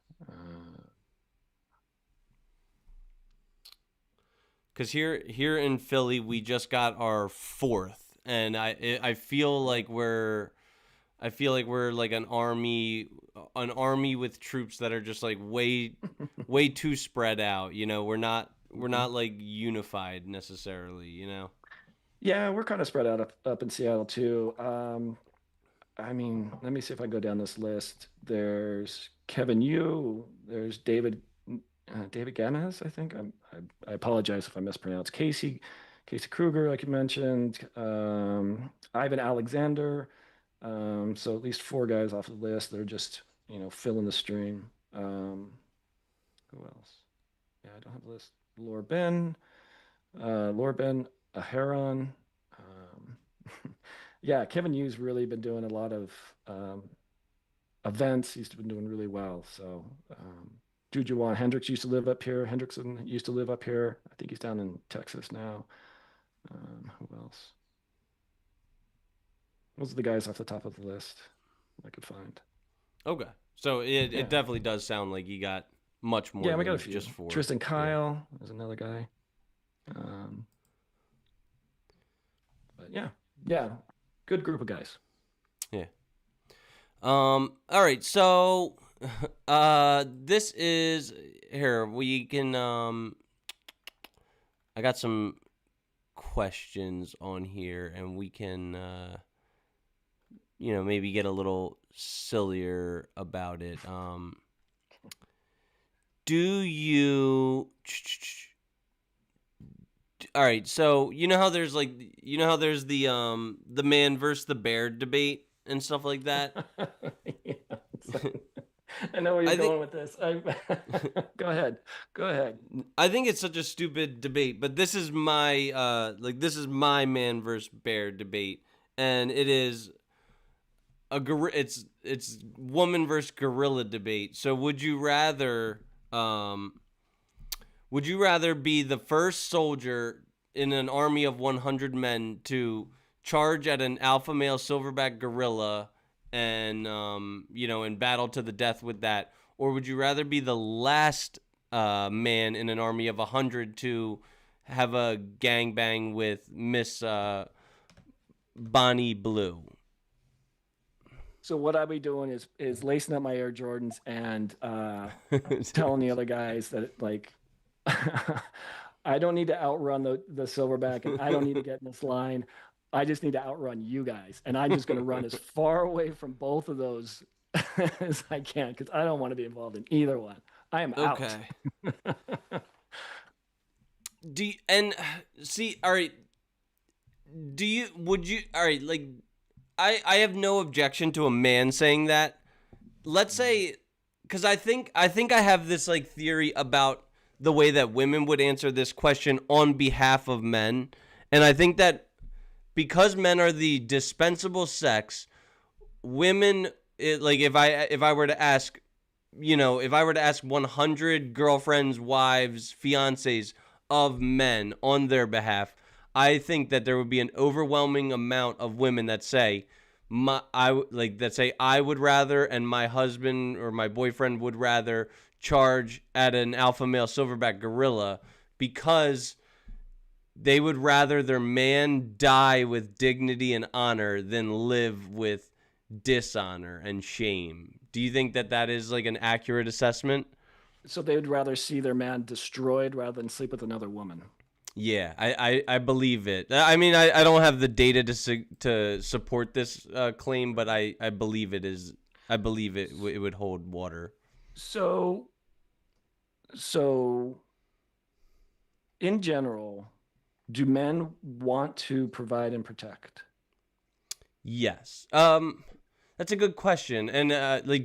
Because here in Philly, we just got our fourth, and I feel like we're like an army with troops that are just like way too spread out. You know, we're not like unified necessarily. You know. Yeah, we're kind of spread out up in Seattle too. I mean, let me see if I go down this list. There's Kevin Yu. There's David Gamez, I think. I apologize if I mispronounce. Casey Kruger, like you mentioned. Ivan Alexander. So at least four guys off the list. They're just filling the stream. Who else? Yeah, I don't have a list. Laura Ben, Aheron. Um, yeah, Kevin Yu's really been doing a lot of events. He's been doing really well. So Jujuwan Hendricks used to live up here. Hendrickson used to live up here. I think he's down in Texas now. Who else? Those are the guys off the top of the list I could find. Okay, so it definitely does sound like you got much more. Yeah, we than got a few. just four. Tristan Kyle is another guy. But yeah, good group of guys. Yeah. All right. So, this is here. We can. I got some questions on here, and we can. Maybe get a little sillier about it. Do you? All right, so you know how there's the man versus the bear debate and stuff like that. Yeah, I know where you're going with this. Go ahead. I think it's such a stupid debate, but this is my this is my man versus bear debate, and it is it's woman versus gorilla debate. So would you rather be the first soldier in an army of 100 men to charge at an alpha male silverback gorilla and, in battle to the death with that? Or would you rather be the last man in an army of 100 to have a gangbang with Miss Bonnie Blue? So what I'd be doing is lacing up my Air Jordans and telling the other guys that I don't need to outrun the silverback, and I don't need to get in this line. I just need to outrun you guys, and I'm just going to run as far away from both of those as I can because I don't want to be involved in either one. I am out. Okay. All right. All right, like, I have no objection to a man saying that. Let's say, because I think I have this like theory about the way that women would answer this question on behalf of men, and I think that because men are the dispensable sex, women, if I were to ask, if I were to ask 100 girlfriends, wives, fiancés of men on their behalf, I think that there would be an overwhelming amount of women that say, I would rather, and my husband or my boyfriend would rather charge at an alpha male silverback gorilla because they would rather their man die with dignity and honor than live with dishonor and shame. Do you think that is like an accurate assessment? So they would rather see their man destroyed rather than sleep with another woman. Yeah, I believe it. I mean, I don't have the data to support this claim, but I believe it is. I believe it would hold water. So in general, do men want to provide and protect? Yes. That's a good question. And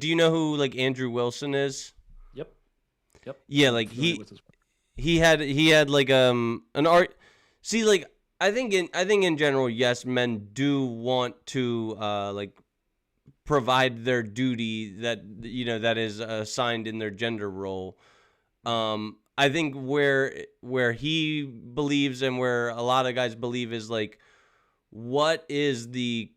do you know who like Andrew Wilson is? Yep. Yeah, like he had like an art. See, like I think in general, yes, men do want to like provide their duty that that is assigned in their gender role. I think where he believes and where a lot of guys believe is like what is the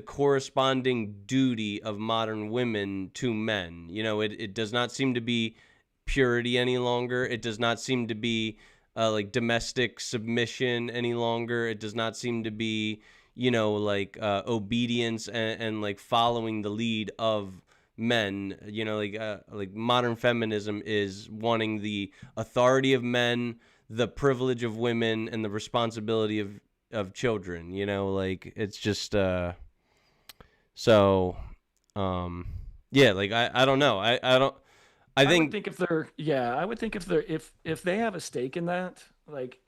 corresponding duty of modern women to men? It does not seem to be purity any longer. It does not seem to be like domestic submission any longer. It does not seem to be, like obedience and like following the lead of men. Like modern feminism is wanting the authority of men, the privilege of women, and the responsibility of children. Like it's just so yeah, like I don't know. I don't I I would think think if they're, yeah, I would think if they're, if they have a stake in that, like,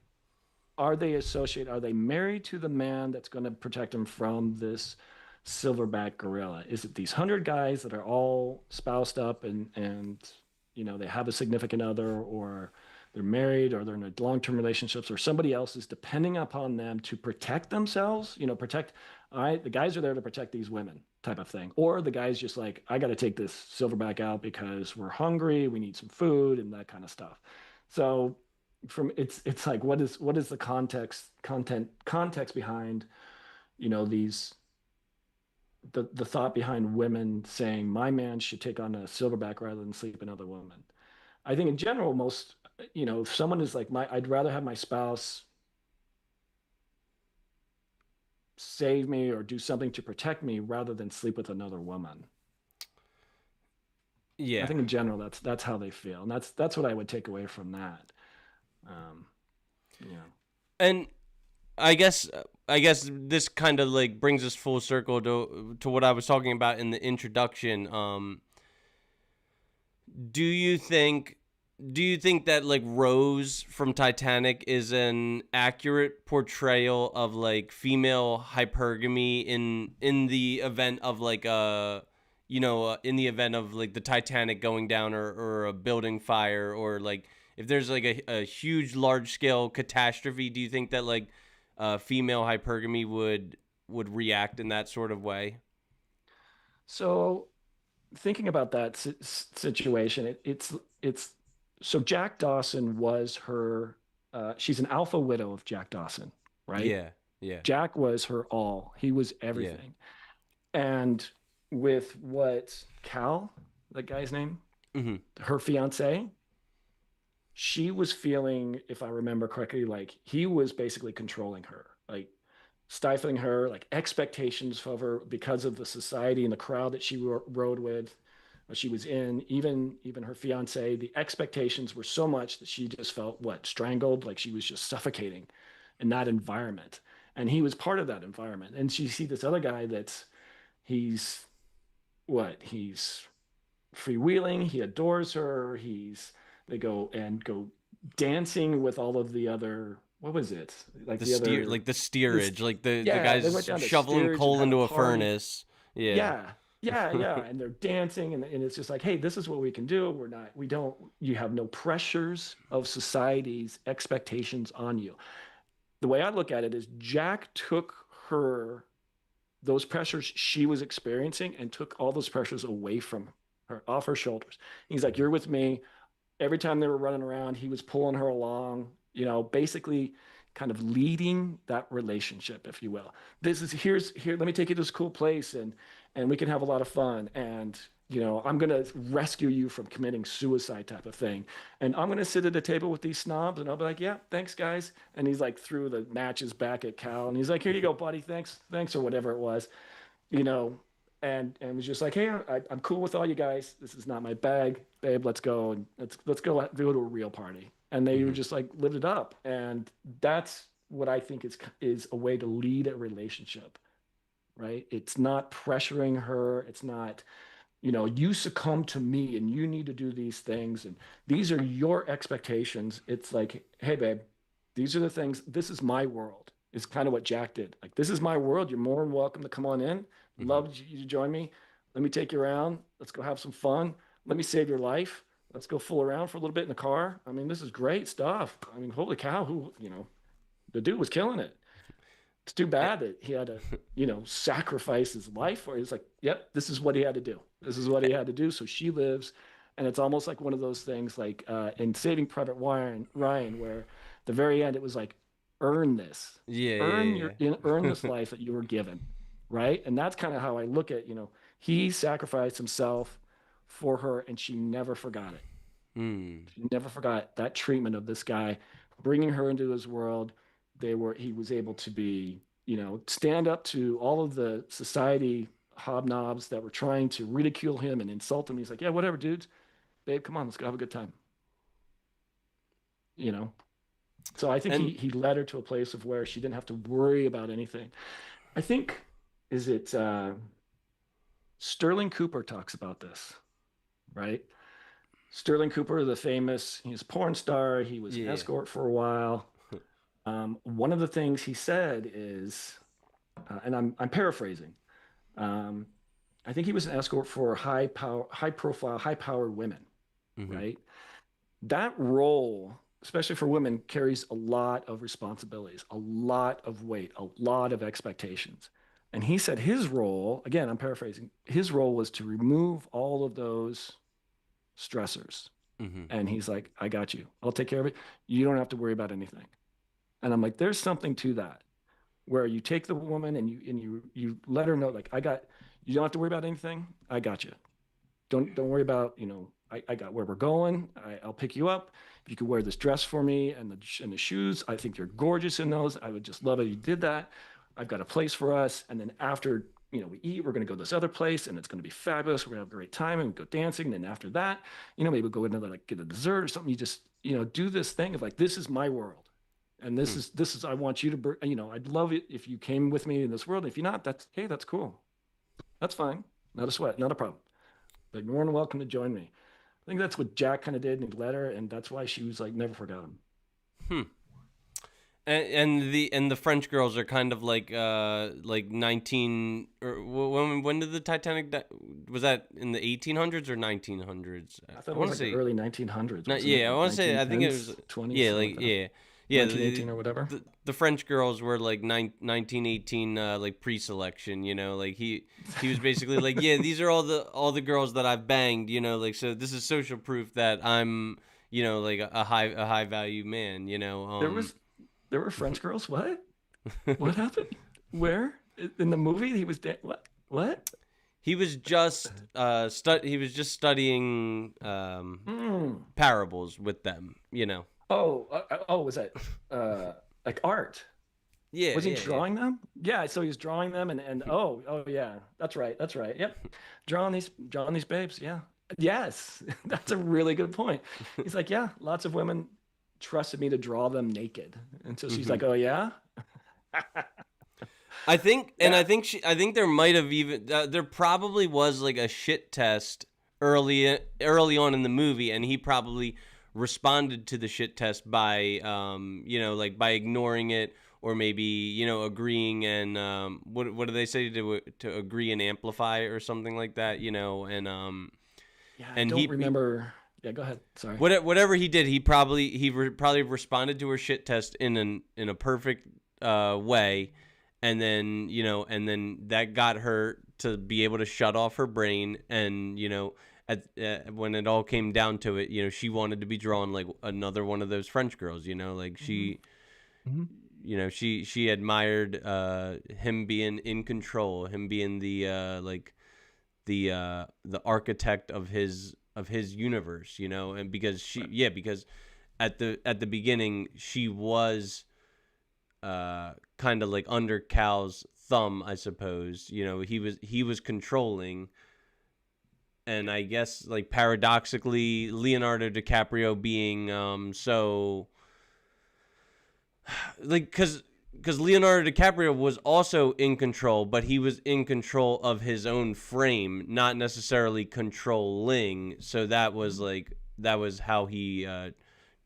are they associate? Are they married to the man that's going to protect them from this silverback gorilla? Is it these 100 guys that are all spoused up and they have a significant other, or they're married, or they're in a long-term relationships, or somebody else is depending upon them to protect themselves? Protect. All right, the guys are there to protect these women, type of thing, or the guy's just like, I got to take this silverback out because we're hungry, we need some food, and that kind of stuff. So it's like, what is the context behind these, the thought behind women saying my man should take on a silverback rather than sleep another woman? I think in general, most, if someone is like, I'd rather have my spouse save me or do something to protect me rather than sleep with another woman. I yeah. think in general, that's how they feel, and that's what I would take away from that. um you know And I guess this kind of like brings us full circle to what I was talking about in the introduction. Do you think do you think that like Rose from Titanic is an accurate portrayal of like female hypergamy in the event of like in the event of like the Titanic going down, or a building fire, or like if there's like a huge large scale catastrophe? Do you think that like female hypergamy would react in that sort of way? so thinking about that situation, it's so Jack Dawson was her, she's an alpha widow of Jack Dawson, right? Yeah, yeah, Jack was her all. He was yeah. everything. And with what Cal, that guy's name, Hmm. her fiance, she was feeling, if I remember correctly, like he was basically controlling her, like stifling her, like expectations of her because of the society and the crowd that she rode with, she was in. Even her fiance, the expectations were so much that she just felt what, strangled, like she was just suffocating in that environment. And he was part of that environment. And she see this other guy that's, he's he's freewheeling, he adores her, they go dancing with all of the other, what was it, like The the steer, other, like the this, steerage, like the yeah, they went guys down to shoveling steerage and coal had a into a party. furnace. Yeah. Yeah, yeah, and they're dancing, and it's just like, hey, this is what we can do. We don't, you have no pressures of society's expectations on you. The way I look at it is Jack took her, those pressures she was experiencing, and took all those pressures away from her, off her shoulders. He's like, you're with me. Every time they were running around, he was pulling her along, basically kind of leading that relationship, if you will. This is, here, let me take you to this cool place, and we can have a lot of fun. And I'm going to rescue you from committing suicide, type of thing. And I'm going to sit at a table with these snobs, and I'll be like, yeah, thanks, guys. And he's like, threw the matches back at Cal, and he's like, here you go, buddy. Thanks, or whatever it was, you know, and was just like, hey, I'm cool with all you guys. This is not my bag, babe. Let's go, and let's go to a real party. And they were Hmm. just like lived it up, and that's what I think is a way to lead a relationship, right? It's not pressuring her. It's not, you succumb to me and you need to do these things, and these are your expectations. It's like, hey, babe, these are the things. This is my world. Is kind of what Jack did. Like, this is my world. You're more than welcome to come on in. Hmm. Love you to join me. Let me take you around. Let's go have some fun. Let me save your life. Let's go fool around for a little bit in the car. I mean, this is great stuff. I mean, holy cow, who, the dude was killing it. It's too bad that he had to, sacrifice his life for it. It's like, yep, this is what he had to do. This is what he had to do. So she lives. And it's almost like one of those things like in Saving Private Ryan, where the very end, it was like, earn this, Yeah, yeah, yeah. earn this life that you were given. Right. And that's kind of how I look at, he sacrificed himself for her and she never forgot it. Mm. She never forgot that treatment of this guy, bringing her into his world. He was able to be, stand up to all of the society hobnobs that were trying to ridicule him and insult him. He's like, yeah, whatever, dudes, babe, come on, let's go have a good time. You know? So I think And he led her to a place of where she didn't have to worry about anything. I think, is it Sterling Cooper talks about this, right? Sterling Cooper, he's a porn star. He was an yeah. escort for a while. One of the things he said is, and I'm paraphrasing. Um, I think he was an escort for high power, high profile, high powered women, Hmm. right? That role, especially for women, carries a lot of responsibilities, a lot of weight, a lot of expectations. And he said his role, again, I'm paraphrasing, his role was to remove all of those stressors. Hmm. And he's like, I got you. I'll take care of it. You don't have to worry about anything. And I'm like, there's something to that where you take the woman and you let her know, like, you don't have to worry about anything. I got you. Don't worry about, I got where we're going. I'll pick you up. If you could wear this dress for me and the shoes, I think you're gorgeous in those. I would just love it if you did that. I've got a place for us. And then after, we eat, we're going to go to this other place and it's going to be fabulous. We're going to have a great time and we go dancing. And then after that, maybe we'll go into like get a dessert or something. You just, do this thing of like, this is my world. And this is, I want you to, I'd love it if you came with me in this world. If you're not, that's cool. That's fine. Not a sweat, not a problem. Like, more than welcome to join me. I think that's what Jack kind of did, and he let her, and that's why she was like never forgot him. Hmm. And the French girls are kind of like 19 or when did the Titanic was that in the 1800s or 1900s? I thought I it want was to like the say early 1900s. not, Wasn't it? yeah, I Like want to say I think it 1910s, was 20s, yeah, something like like that. yeah 1918 or whatever. the French girls were like 1918 like pre-selection, like he was basically like, yeah, these are all the girls that I've banged, like, so this is social proof that I'm like a high value man, There was there were French girls. What? What happened? Where in the movie he was dead? What? What? he was just he was just studying Mm. parables with them. Oh, was that like art? Yeah, Was he yeah, yeah. drawing them? Yeah, so he's drawing them and oh yeah, that's right. That's right. Yep. Drawing these babes. Yeah. Yes. That's a really good point. He's like, yeah, lots of women trusted me to draw them naked. And so she's Hmm. like, "Oh yeah?" I think, and Yeah. I think there might have even there probably was like a shit test early on in the movie, and he probably responded to the shit test by like by ignoring it, or maybe agreeing, and what do they say, to agree and amplify or something like that, Yeah, I and don't remember. Yeah, go ahead. Sorry. whatever he did, he probably responded to her shit test in a perfect way, and then that got her to be able to shut off her brain, and when it all came down to it, she wanted to be drawn like another one of those French girls, like Hmm. Hmm. she admired him being in control, him being the architect of his universe, and because at the beginning she was kind of like under Cal's thumb, I suppose. He was controlling, and I guess like paradoxically, Leonardo DiCaprio being so like because Leonardo DiCaprio was also in control, but he was in control of his own frame, not necessarily controlling. So that was how he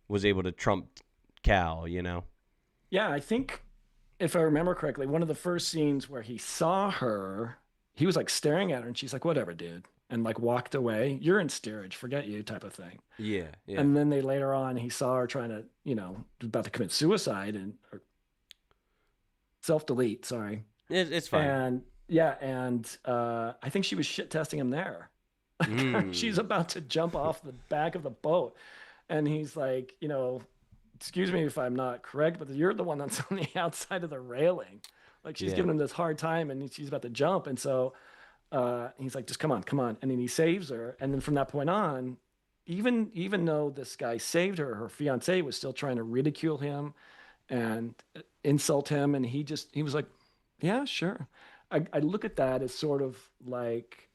was able to trump Cal. Yeah, I think if I remember correctly, one of the first scenes where he saw her, he was like staring at her and she's like, whatever, dude. And like walked away. You're in steerage, forget you, type of thing. Yeah, yeah. And then they later on he saw her trying to, about to commit suicide, self delete. Sorry. It's fine. And yeah, and I think she was shit testing him there. She's Mm. about to jump off the back of the boat, and he's like, excuse me if I'm not correct, but you're the one that's on the outside of the railing. Like she's Yeah. giving him this hard time, and she's about to jump, and so he's like, just come on, and then he saves her, and then from that point on, even though this guy saved her, her fiance was still trying to ridicule him and insult him, and he was like, yeah, sure. I look at that as sort of like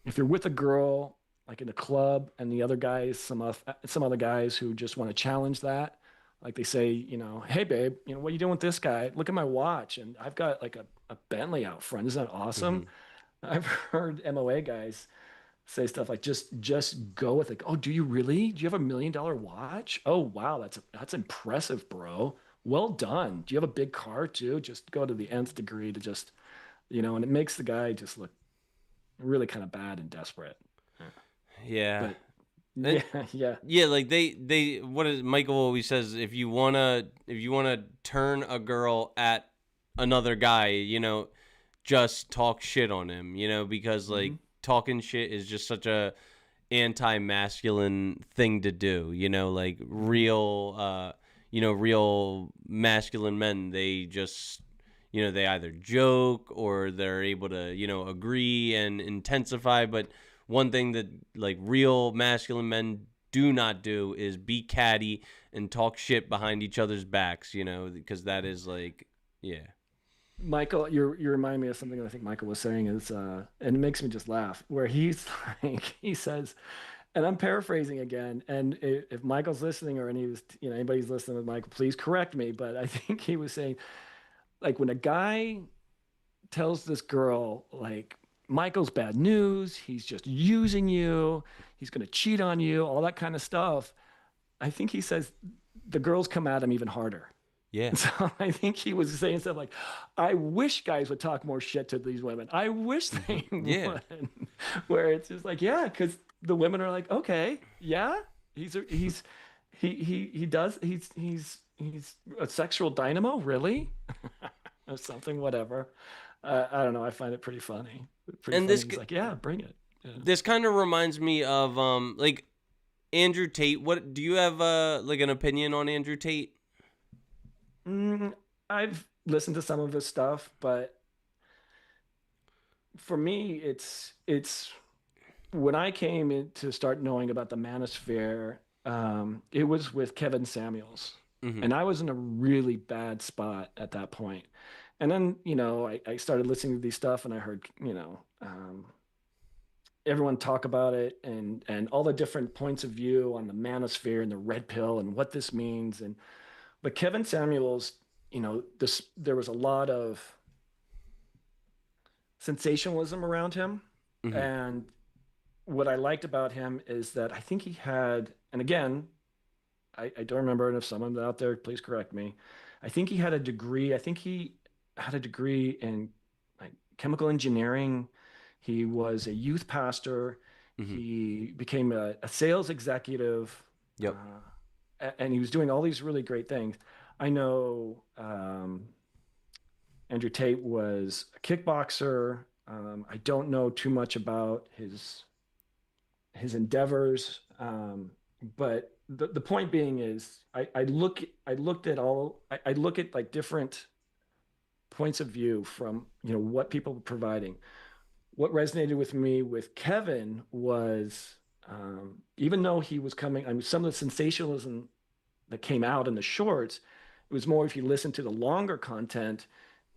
if you're with a girl like in a club and the other guys, some other guys who just want to challenge that, like they say, hey babe, what are you doing with this guy? Look at my watch, and I've got like a Bentley out front. Isn't that awesome? Hmm. I've heard MOA guys say stuff like just go with it. Oh, do you really? Do you have $1 million watch? Oh wow, that's impressive, bro. Well done. Do you have a big car too? Just go to the nth degree to just, and it makes the guy just look really kind of bad and desperate. Yeah. But And yeah, yeah. yeah, like they what is Michael always says, if you wanna turn a girl at another guy, just talk shit on him, because Hmm. like talking shit is just such a anti-masculine thing to do, like Hmm. real masculine men, they just they either joke or they're able to agree and intensify. But one thing that like real masculine men do not do is be catty and talk shit behind each other's backs, because that is like, yeah. Michael, you remind me of something that I think Michael was saying is, and it makes me just laugh, where he's like, he says, and I'm paraphrasing again, and if Michael's listening or anybody's listening with Michael, please correct me, but I think he was saying, like, when a guy tells this girl, like, Michael's bad news, he's just using you, he's going to cheat on you, all that kind of stuff, I think he says the girls come at him even harder. Yeah. So I think he was saying stuff like, I wish guys would talk more shit to these women. I wish Hmm. they Yeah. would. Where it's just like, yeah, because the women are like, okay, yeah, he does he's a sexual dynamo, really? Or something, whatever. I don't know. I find it pretty funny. Pretty And funny. He's like, yeah, bring it. Yeah. this kind of reminds me of like Andrew Tate. What do you have like an opinion on Andrew Tate? I've listened to some of his stuff, but for me, it's when I came in to start knowing about the manosphere, it was with Kevin Samuels. Hmm. And I was in a really bad spot at that point. And then, I started listening to these stuff and I heard, everyone talk about it and all the different points of view on the manosphere and the red pill and what this means. But Kevin Samuels, there was a lot of sensationalism around him. Hmm. And what I liked about him is that I think he had, and again, I don't remember, and if someone out there, please correct me. I think he had a degree. I think he had a degree in like chemical engineering. He was a youth pastor. Hmm. He became a sales executive, Yep. and he was doing all these really great things. I know Andrew Tate was a kickboxer. I don't know too much about his endeavors. But the point being is I look at like different points of view from what people were providing. What resonated with me with Kevin was even though he was coming, I mean, some of the sensationalism that came out in the shorts, it was more if you listen to the longer content,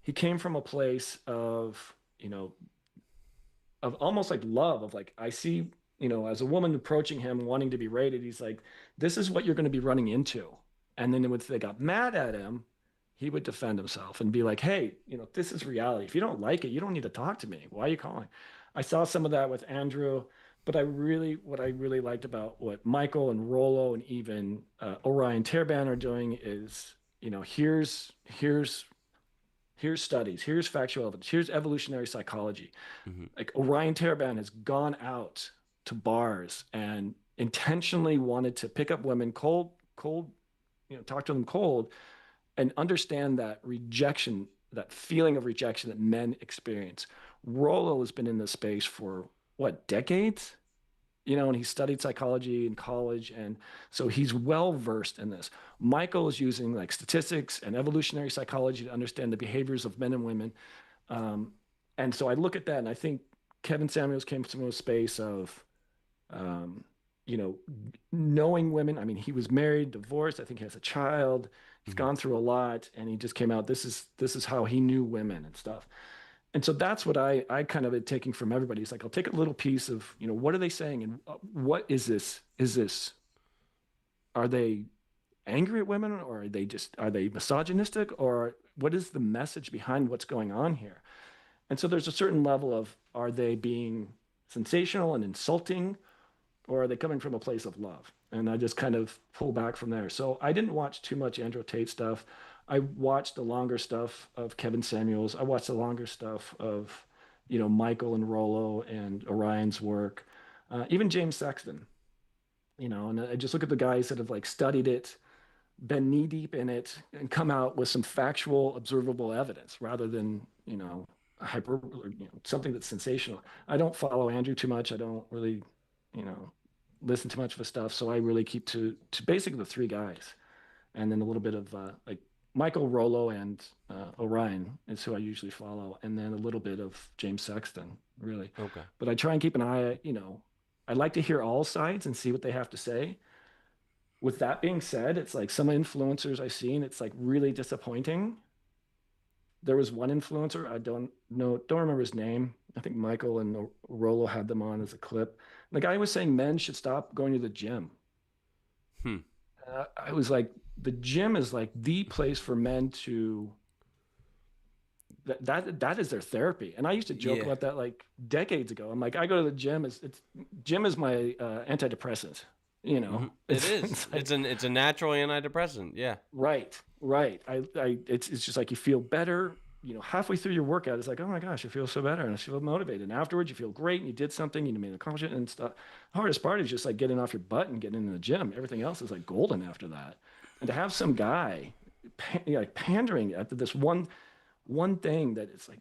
he came from a place of almost like love of like I see as a woman approaching him wanting to be rated, he's like, this is what you're going to be running into. And then when they got mad at him, he would defend himself and be like, hey, this is reality. If you don't like it, you don't need to talk to me. Why are you calling? I saw some of that with Andrew, but what I really liked about what Michael and Rollo and even Orion Terban are doing is here's studies, here's factual evidence, here's evolutionary psychology. Hmm. Like Orion Taraban has gone out to bars and intentionally wanted to pick up women cold, talk to them cold and understand that rejection that feeling of rejection that men experience. Rollo has been in this space for what, decades? And he studied psychology in college, and so he's well versed in this. Michael is using like statistics and evolutionary psychology to understand the behaviors of men and women. Um, and so I look at that, and I think Kevin Samuels came from a space of, um, you know, knowing women. I mean, he was married, divorced. I think he has a child. He's Mhm. gone through a lot, and he just came out. This is how he knew women and stuff. And so that's what I kind of am taking from everybody. It's like I'll take a little piece of, what are they saying, and what is this? Is this, are they angry at women, or are they misogynistic, or what is the message behind what's going on here? And so there's a certain level of, are they being sensational and insulting, or are they coming from a place of love? And I just kind of pull back from there. So I didn't watch too much Andrew Tate stuff. I watched the longer stuff of Kevin Samuels. I watched the longer stuff of, Michael and Rollo and Orion's work, even James Sexton. And I just look at the guys that have like studied it, been knee deep in it, and come out with some factual, observable evidence rather than, hyper, something that's sensational. I don't follow Andrew too much. I don't really, you know, listen to much of his stuff. So I really keep to basically the three guys, and then a little bit of like Michael, Rollo, and Orion is who I usually follow, and then a little bit of James Sexton, really. Okay. But I try and keep an eye. I like to hear all sides and see what they have to say. With that being said, it's like some influencers I've seen, it's like really disappointing. There was one influencer, I don't remember his name. I think Michael and Rollo had them on as a clip. The guy was saying men should stop going to the gym. Hmm. I was like, the gym is like the place for men to, that is their therapy. And I used to joke Yeah. about that like decades ago. I'm like, I go to the gym, it's gym is my antidepressant. It It's is. it's like, It's a natural antidepressant. Yeah. right, right. It's just like you feel better. Halfway through your workout, it's like, oh my gosh, I feel so better, and I feel motivated. And afterwards, you feel great, and you did something, you made an accomplishment and stuff. The hardest part is just like getting off your butt and getting in the gym. Everything else is like golden after that. And to have some guy, like pandering at this one thing that it's like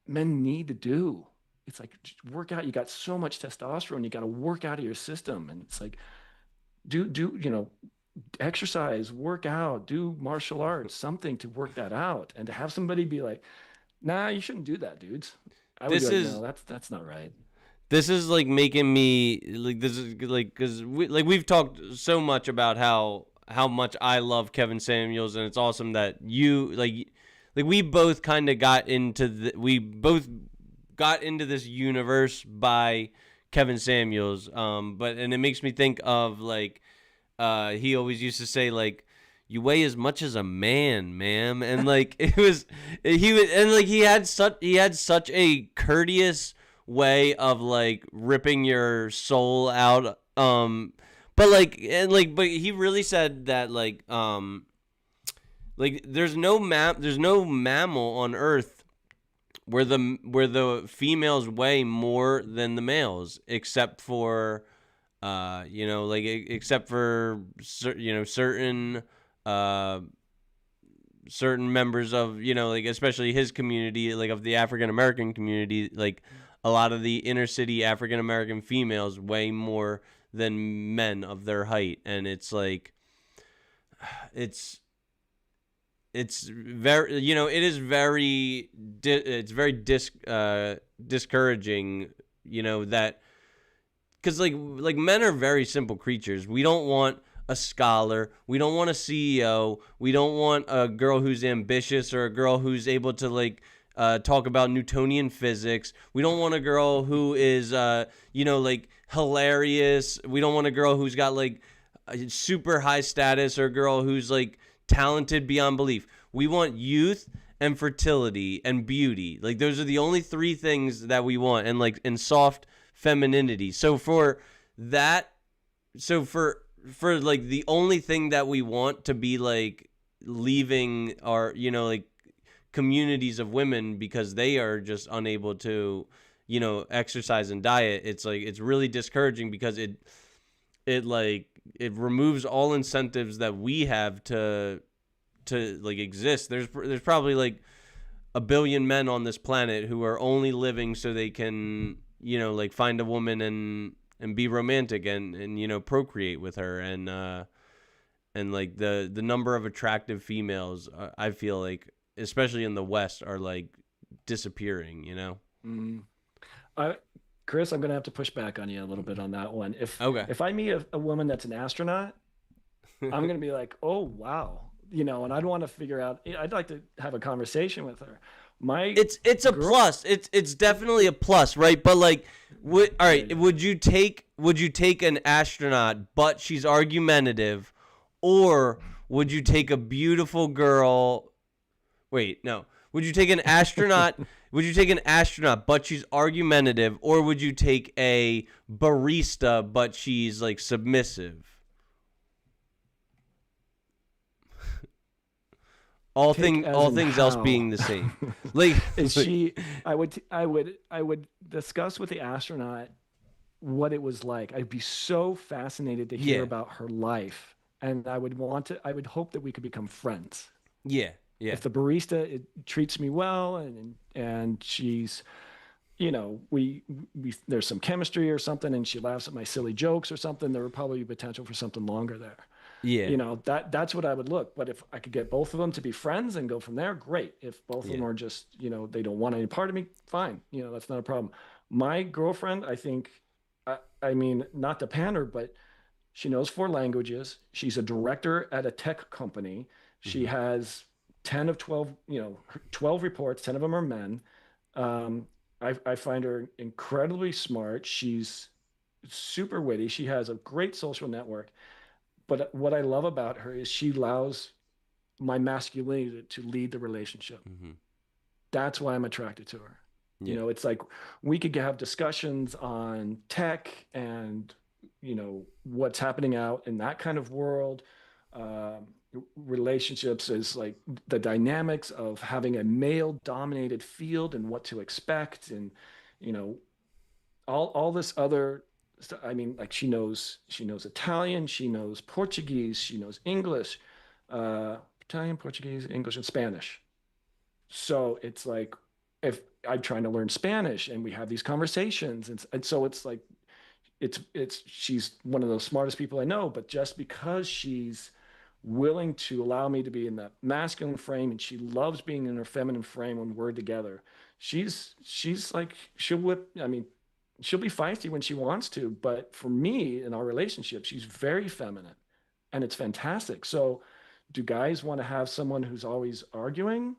men need to do. It's like just work out. You got so much testosterone, you got to work out of your system, and it's like do exercise, work out, do martial arts, something to work that out. And to have somebody be like, nah, you shouldn't do that, dudes. I would be This like, is no, that's not right. this is like making me like this is like because we've talked so much about how much I love Kevin Samuels, and it's awesome that you like we both kind of we both got into this universe by Kevin Samuels. But and it makes me think of like he always used to say like, you weigh as much as a man, ma'am. And like he was, and like he had such a courteous way of like ripping your soul out. But he really said that like there's no mammal on Earth where the females weigh more than the males, except for except for certain uh certain members of like especially his community, like of the African American community. Like a lot of the inner city African American females weigh more than men of their height, and it's like it's very it is very it's very discouraging, that because like men are very simple creatures. We don't want a scholar, we don't want a CEO, we don't want a girl who's ambitious or a girl who's able to talk about Newtonian physics. We don't want a girl who is like hilarious. We don't want a girl who's got like a super high status, or a girl who's like talented beyond belief. We want youth and fertility and beauty. Like those are the only three things that we want, and like in soft femininity. So for that, for like the only thing that we want to be like leaving our like communities of women because they are just unable to exercise and diet, it's like it's really discouraging because it removes all incentives that we have to like exist. There's probably like a billion men on this planet who are only living so they can, like find a woman and be romantic and procreate with her, and like the number of attractive females, I feel like, especially in the West, are like disappearing. Mm. Chris, I'm gonna have to push back on you a little bit on that one. Okay. If I meet a woman that's an astronaut, I'm gonna be like, oh wow, and I'd want to figure out. I'd like to have a conversation with her. It's a plus. It's definitely a plus, right? But like, all right, would you take an astronaut, but she's argumentative, or would you take a beautiful girl? Wait, no. Would you take an astronaut? Would you take an astronaut, but she's argumentative, or would you take a barista, but she's like submissive? All things else being the same. Like, is she? I would discuss with the astronaut what it was like. I'd be so fascinated to hear about her life, and I would hope that we could become friends. Yeah. Yeah. If the barista treats me well and she's, we there's some chemistry or something, and she laughs at my silly jokes or something, there would probably be potential for something longer there. Yeah. That's what I would look. But if I could get both of them to be friends and go from there, great. If both of them are just, they don't want any part of me, fine. That's not a problem. My girlfriend, I think, I mean, not to pander, but she knows 4 languages. She's a director at a tech company. She has 10 of 12, 12 reports, 10 of them are men. I find her incredibly smart. She's super witty. She has a great social network. But what I love about her is she allows my masculinity to lead the relationship. Mm-hmm. That's why I'm attracted to her. Yeah. It's like we could have discussions on tech and, what's happening out in that kind of world. Relationships is like the dynamics of having a male dominated field and what to expect. And, all this other stuff. I mean, like she knows Italian, she knows Portuguese, she knows English, Italian, Portuguese, English, and Spanish. So it's like, if I'm trying to learn Spanish and we have these conversations, and so it's like, she's one of the smartest people I know, but just because she's willing to allow me to be in that masculine frame and she loves being in her feminine frame when we're together, she's like, she'll be feisty when she wants to, but for me in our relationship, she's very feminine and it's fantastic. So do guys want to have someone who's always arguing?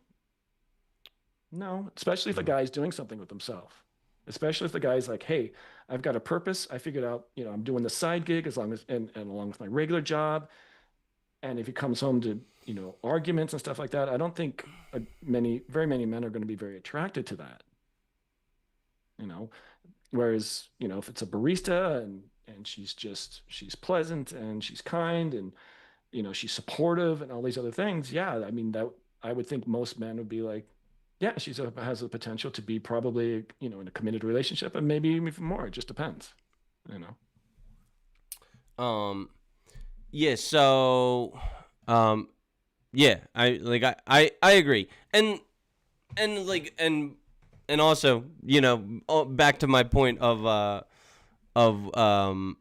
No, especially if the guy's doing something with himself. Especially if the guy's like, hey, I've got a purpose. I figured out, I'm doing the side gig and along with my regular job. And if he comes home to, arguments and stuff like that, I don't think very many men are going to be very attracted to that. Whereas, if it's a barista and she's pleasant and she's kind and, she's supportive and all these other things. Yeah. I mean, that I would think most men would be like, yeah, has the potential to be probably, in a committed relationship and maybe even more. It just depends, Yeah. So, yeah, I agree. And also, back to my point of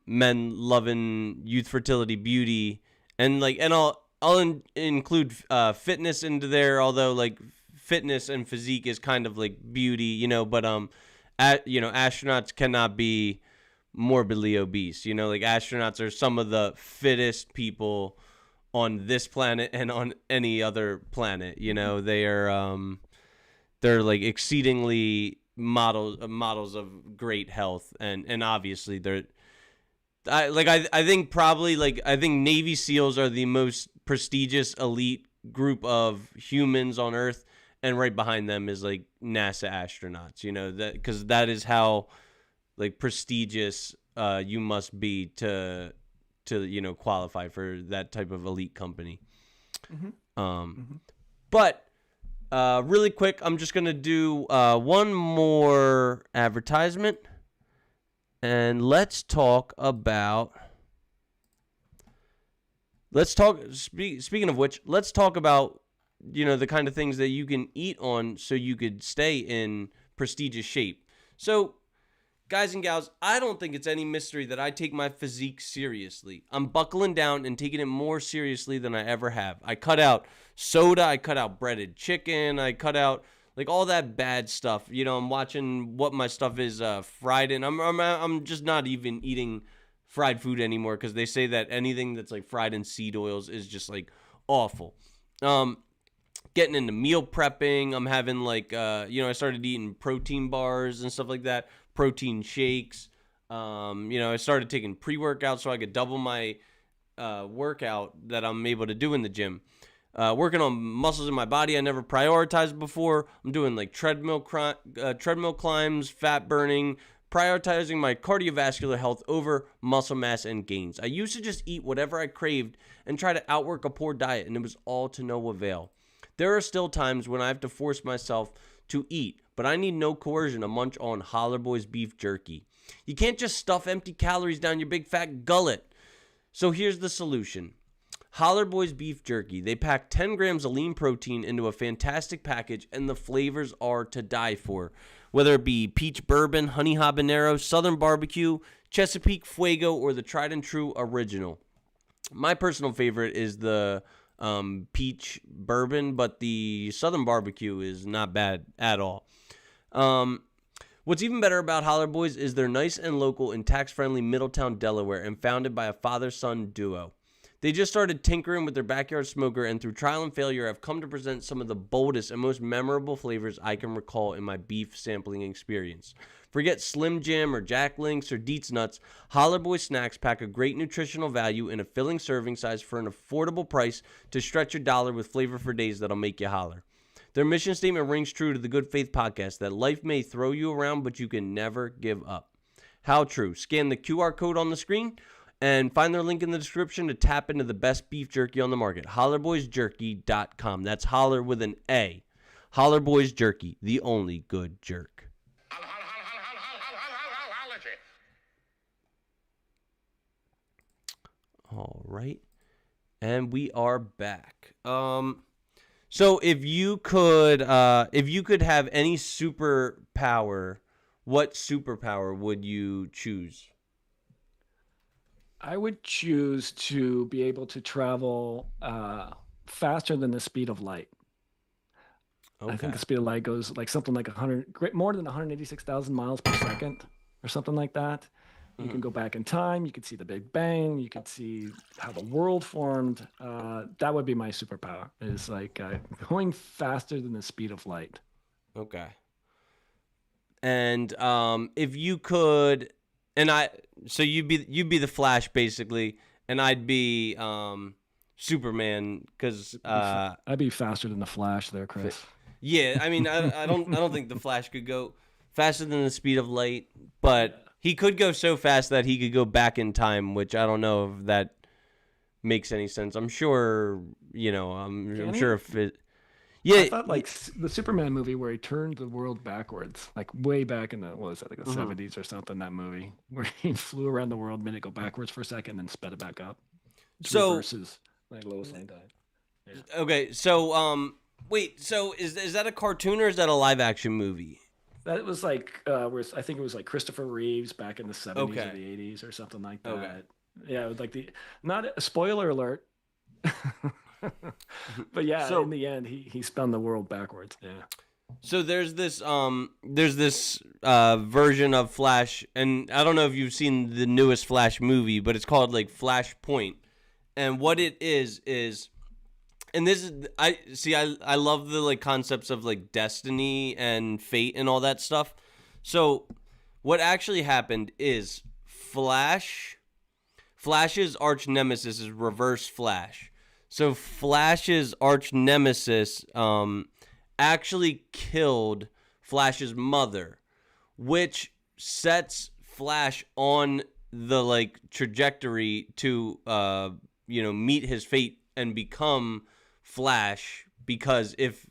men loving youth, fertility, beauty, and I'll include fitness into there, although like fitness and physique is kind of like beauty, but astronauts cannot be morbidly obese. Like astronauts are some of the fittest people on this planet and on any other planet. They are they're like exceedingly models of great health, and obviously I think Navy SEALs are the most prestigious elite group of humans on Earth, and right behind them is like NASA astronauts. That because that is how like prestigious you must be to qualify for that type of elite company. But really quick, I'm just gonna do one more advertisement, and let's talk about. Speaking of which, let's talk about the kind of things that you can eat on so you could stay in prestigious shape. So, guys and gals, I don't think it's any mystery that I take my physique seriously. I'm buckling down and taking it more seriously than I ever have. I cut out soda, I cut out breaded chicken, I cut out like all that bad stuff. I'm watching what my stuff is fried in. I'm just not even eating fried food anymore because they say that anything that's like fried in seed oils is just like awful. Getting into meal prepping. I'm having like I started eating protein bars and stuff like that, protein shakes. I started taking pre-workout so I could double my workout that I'm able to do in the gym. Working on muscles in my body I never prioritized before. I'm doing like treadmill climbs, fat burning, prioritizing my cardiovascular health over muscle mass and gains. I used to just eat whatever I craved and try to outwork a poor diet, and it was all to no avail. There are still times when I have to force myself to eat, but I need no coercion to munch on Holler Boys beef jerky. You can't just stuff empty calories down your big fat gullet. So here's the solution. Holler Boys beef jerky. They pack 10 grams of lean protein into a fantastic package, and the flavors are to die for. Whether it be peach bourbon, honey habanero, southern barbecue, Chesapeake Fuego, or the tried and true original. My personal favorite is the peach bourbon, but the southern barbecue is not bad at all. What's even better about Holler Boys is they're nice and local in tax-friendly Middletown, Delaware, and founded by a father-son duo. They just started tinkering with their backyard smoker, and through trial and failure have come to present some of the boldest and most memorable flavors I can recall in my beef sampling experience. Forget Slim Jim or Jack Links or Deets Nuts. Holler Boy snacks pack a great nutritional value in a filling serving size for an affordable price to stretch your dollar with flavor for days that'll make you holler. Their mission statement rings true to the Good Faith podcast that life may throw you around, but you can never give up. How true. Scan the QR code on the screen and find their link in the description to tap into the best beef jerky on the market. HollerBoysJerky.com. That's holler with an A. Holler Boys Jerky, the only good jerk. All right. And we are back. So if you could have any superpower, what superpower would you choose? I would choose to be able to travel faster than the speed of light. Okay. I think the speed of light goes like something like more than 186,000 miles per second or something like that. You can go back in time. You could see the Big Bang. You could see how the world formed. That would be my superpower, is like going faster than the speed of light. Okay. And if you could, so you'd be the Flash basically, and I'd be Superman because I'd be faster than the Flash there, Chris. Yeah, I mean I don't think the Flash could go faster than the speed of light, but he could go so fast that he could go back in time, which I don't know if that makes any sense. I'm sure, I'm sure if it. Yeah, I thought like the Superman movie where he turned the world backwards, like way back in the 70s or something. That movie where he flew around the world, made it go backwards for a second, then sped it back up. So reverses like Lois Lane died. Yeah. Okay, so wait, so is that a cartoon or is that a live action movie? That was like I think it was like Christopher Reeves back in the 70s or the 80s or something like that. Okay. Yeah, it was like not a spoiler alert. But yeah, so, in the end, he spun the world backwards. Yeah. So there's this version of Flash, and I don't know if you've seen the newest Flash movie, but it's called like Flashpoint, and what it is, and this is I love the like concepts of like destiny and fate and all that stuff. So what actually happened is Flash's arch nemesis is Reverse Flash. So Flash's arch nemesis actually killed Flash's mother, which sets Flash on the like trajectory to meet his fate and become Flash, because if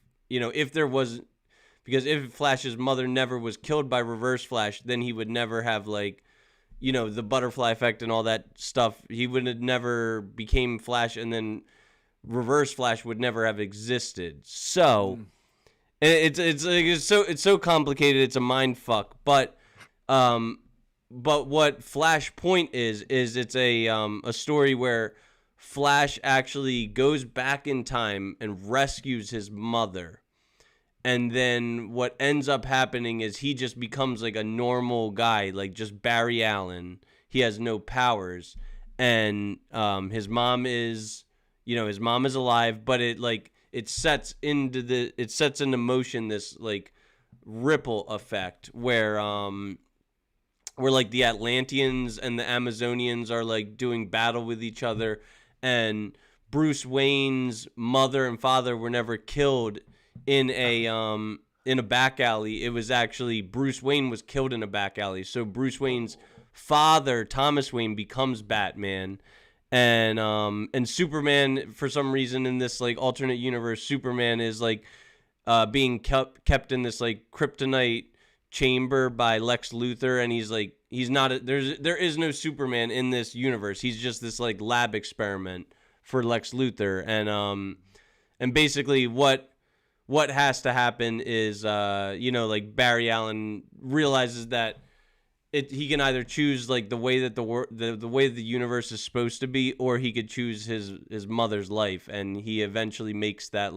Flash's mother never was killed by Reverse Flash, then he would never have the butterfly effect and all that stuff. He would have never became Flash and then Reverse Flash would never have existed. So it's so complicated. It's a mind fuck. But what Flashpoint is it's a story where Flash actually goes back in time and rescues his mother. And then what ends up happening is he just becomes like a normal guy, like just Barry Allen. He has no powers, and his mom is, his mom is alive, but it sets into motion this like ripple effect where like the Atlanteans and the Amazonians are like doing battle with each other, and Bruce Wayne's mother and father were never killed in a back alley. It was actually Bruce Wayne was killed in a back alley. So Bruce Wayne's father, Thomas Wayne, becomes Batman. And Superman, for some reason in this like alternate universe, Superman is like being kept in this like kryptonite chamber by Lex Luthor, and he's not there is no Superman in this universe. He's just this like lab experiment for Lex Luthor, and basically what has to happen is like Barry Allen realizes that he can either choose like the way that the way the universe is supposed to be, or he could choose his mother's life, and he eventually makes that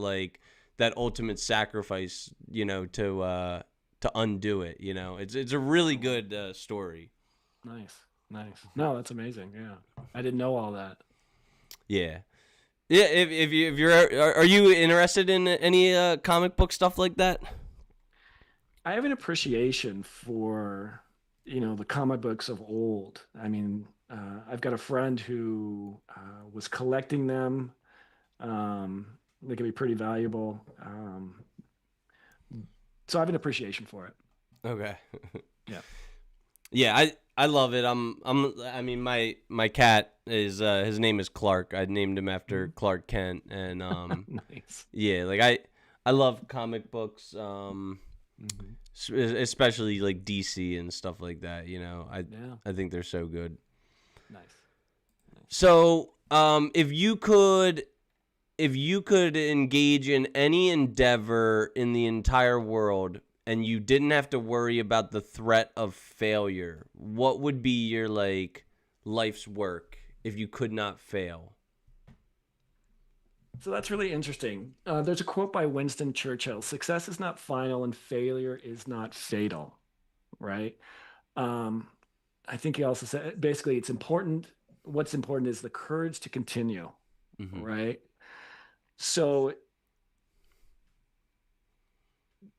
ultimate sacrifice, to undo it. It's a really good story. Nice. No, that's amazing. Yeah, I didn't know all that. Yeah. If you're are you interested in any comic book stuff like that? I have an appreciation for the comic books of old. I mean, I've got a friend who was collecting them. They can be pretty valuable. So I have an appreciation for it. Okay. Yeah. Yeah, I love it. I mean my cat is his name is Clark. I named him after Clark Kent, and Nice. yeah, like I love comic books, especially like DC and stuff like that, I think they're so good. Nice. So, if you could engage in any endeavor in the entire world and you didn't have to worry about the threat of failure, what would be your like life's work if you could not fail? So that's really interesting. There's a quote by Winston Churchill: "Success is not final, and failure is not fatal." Right? Um, I think he also said basically it's important. What's important is the courage to continue. Mm-hmm. Right? So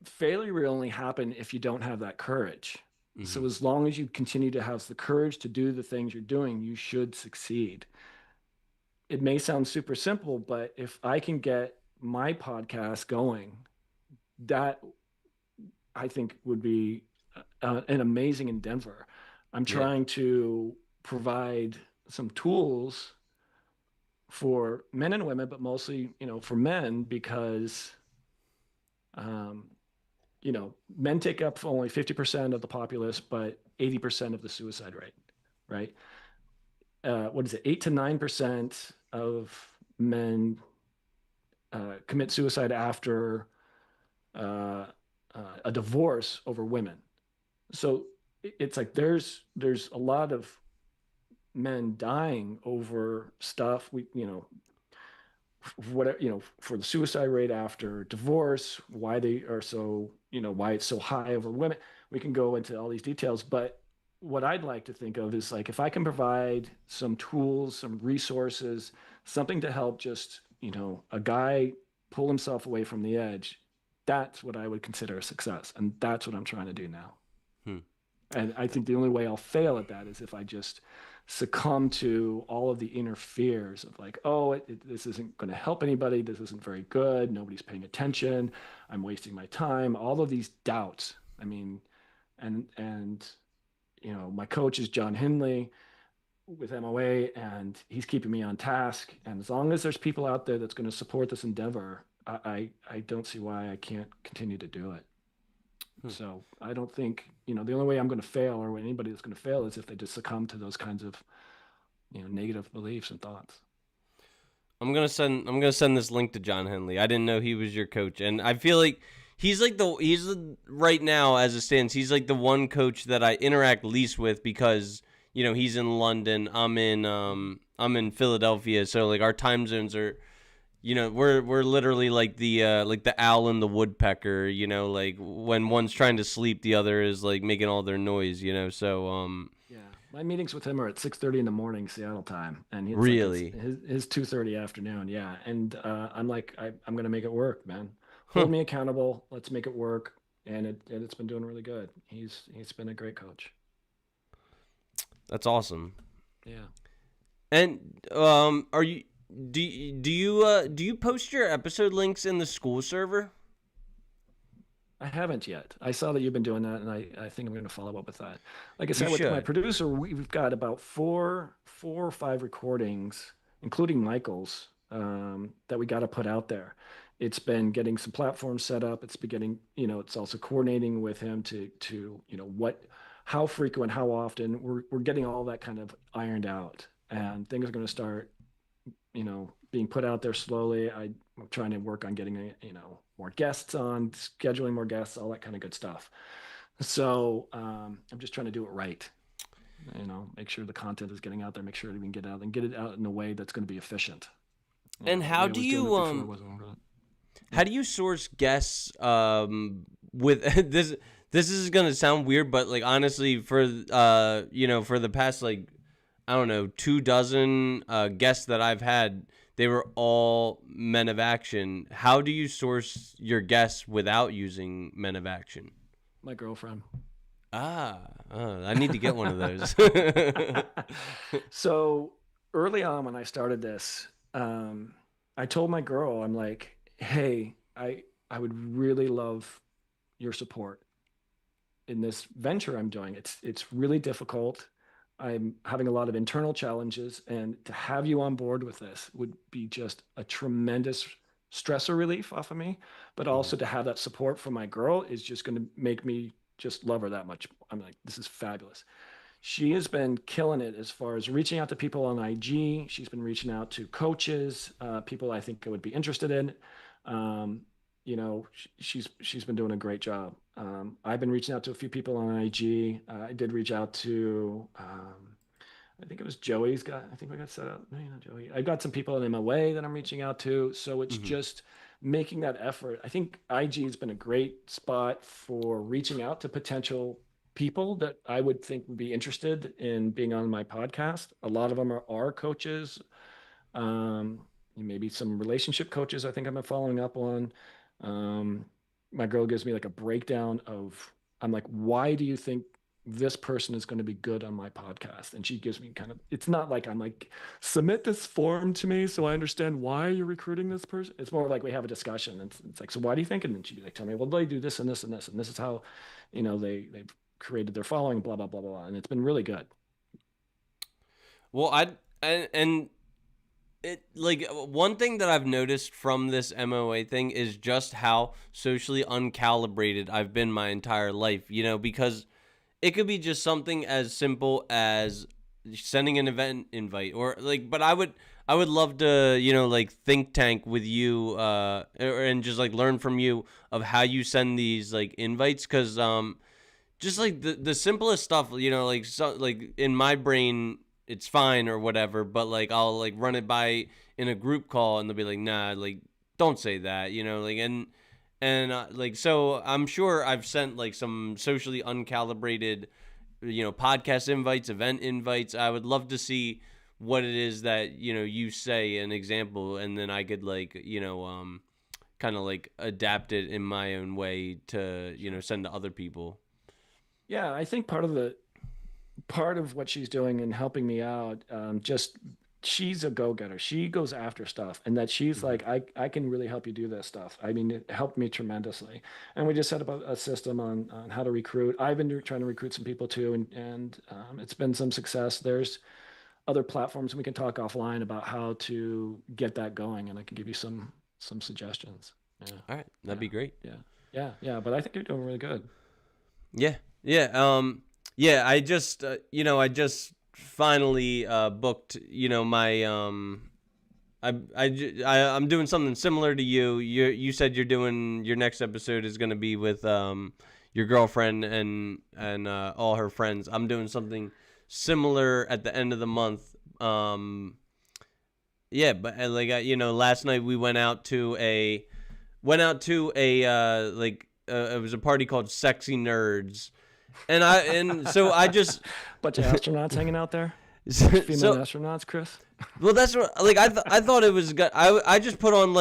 failure will only happen if you don't have that courage. Mm-hmm. So as long as you continue to have the courage to do the things you're doing, you should succeed. It may sound super simple, but if I can get my podcast going, that I think would be an amazing endeavor. I'm trying to provide some tools for men and women, but mostly, for men, because, men take up only 50% of the populace, but 80% of the suicide rate, right? What is it? 8 to 9% of men commit suicide after a divorce over women. So it's like there's a lot of men dying over stuff. For the suicide rate after divorce, why they are so, why it's so high over women. We can go into all these details, but what I'd like to think of is like if I can provide some tools, some resources, something to help just, a guy pull himself away from the edge, that's what I would consider a success. And that's what I'm trying to do now. And I think the only way I'll fail at that is if I just succumb to all of the inner fears of like, oh, this isn't going to help anybody. This isn't very good. Nobody's paying attention. I'm wasting my time. All of these doubts. I mean, and my coach is John Hindley with MOA, and he's keeping me on task. And as long as there's people out there that's going to support this endeavor, I don't see why I can't continue to do it. So I don't think, the only way I'm going to fail, or anybody that's going to fail, is if they just succumb to those kinds of, negative beliefs and thoughts. I'm gonna send this link to John Henley. I didn't know he was your coach, and I feel like he's right now as it stands. He's like the one coach that I interact least with because he's in London. I'm in Philadelphia, so like our time zones are. We're literally like the owl and the woodpecker. Like when one's trying to sleep, the other is like making all their noise. So Yeah, my meetings with him are at 6:30 in the morning Seattle time, and it's like really, his 2:30 afternoon. Yeah, and I'm like, I'm gonna make it work, man. huh? Hold me accountable. Let's make it work, and it's been doing really good. He's been a great coach. That's awesome. Yeah. And are you do you post your episode links in the school server? I haven't yet. I saw that you've been doing that, and I think I'm going to follow up with that. Like I You said, with my should. producer, we've got about four or five recordings, including Michael's, that we got to put out there. It's been getting some platforms set up. It's been getting, it's also coordinating with him to, how frequent, how often. We're getting all that kind of ironed out, and things are going to start being put out there slowly. I'm trying to work on getting, more guests on, scheduling more guests, all that kind of good stuff. So I'm just trying to do it right. Make sure the content is getting out there, make sure we can get out and get it out in a way that's going to be efficient. And The way I was doing it before wasn't really. how do you source guests with this is going to sound weird, but like honestly for for the past like I don't know 24 guests that I've had, they were all men of action. How do you source your guests without using men of action? My girlfriend. I need to get one of those. So early on when I started this, I told my girl, I'm like, hey, I would really love your support in this venture I'm doing. It's really difficult. I'm having a lot of internal challenges, and to have you on board with this would be just a tremendous stressor relief off of me. But Mhm. also to have that support from my girl is just going to make me just love her that much. I'm like, this is fabulous. She has been killing it as far as reaching out to people on IG. She's been reaching out to coaches, people I think I would be interested in. Um, she's been doing a great job. I've been reaching out to a few people on IG. I did reach out to, I think it was Joey's got. I think we got set up. No, not Joey. I've got some people in MOA that I'm reaching out to. So it's Mhm. just making that effort. I think IG has been a great spot for reaching out to potential people that I would think would be interested in being on my podcast. A lot of them are coaches, um, maybe some relationship coaches. I think I'm following up on. Um, my girl gives me like a breakdown of. I'm like, why do you think this person is going to be good on my podcast? And she gives me kind of. It's not like I'm like, submit this form to me so I understand why you're recruiting this person. It's more like we have a discussion. It's like, so why do you think? And then she like tell me, well, they do this and this and this, and this is how, they've created their following, blah blah blah blah, and it's been really good. Well, and it like one thing that I've noticed from this MOA thing is just how socially uncalibrated I've been my entire life, because it could be just something as simple as sending an event invite or like but I would love to, like think tank with you and just like learn from you of how you send these like invites cuz just like the simplest stuff, like so like in my brain it's fine or whatever, but like I'll like run it by in a group call and they'll be like, nah, like don't say that, like and like so I'm sure I've sent like some socially uncalibrated, podcast invites, event invites. I would love to see what it is that you say an example, and then I could like kind of like adapt it in my own way to send to other people. Yeah, I think part of what she's doing and helping me out, just she's a go-getter. She goes after stuff, and that she's Mhm. like, I can really help you do this stuff. I mean, it helped me tremendously. And we just set up a system on how to recruit. I've been trying to recruit some people too, and it's been some success. There's other platforms we can talk offline about how to get that going, and I can give you some suggestions. Yeah, All right, that'd yeah, be great. yeah. But I think you're doing really good. Yeah, yeah, yeah. I just finally booked, my I'm doing something similar to you. You said you're doing your next episode is going to be with your girlfriend and all her friends. I'm doing something similar at the end of the month. Yeah, but last night we went out to a it was a party called Sexy Nerds, and so I just Bunch of astronauts hanging out there. Female astronauts, Chris. Well, that's what I thought it was good. I just put on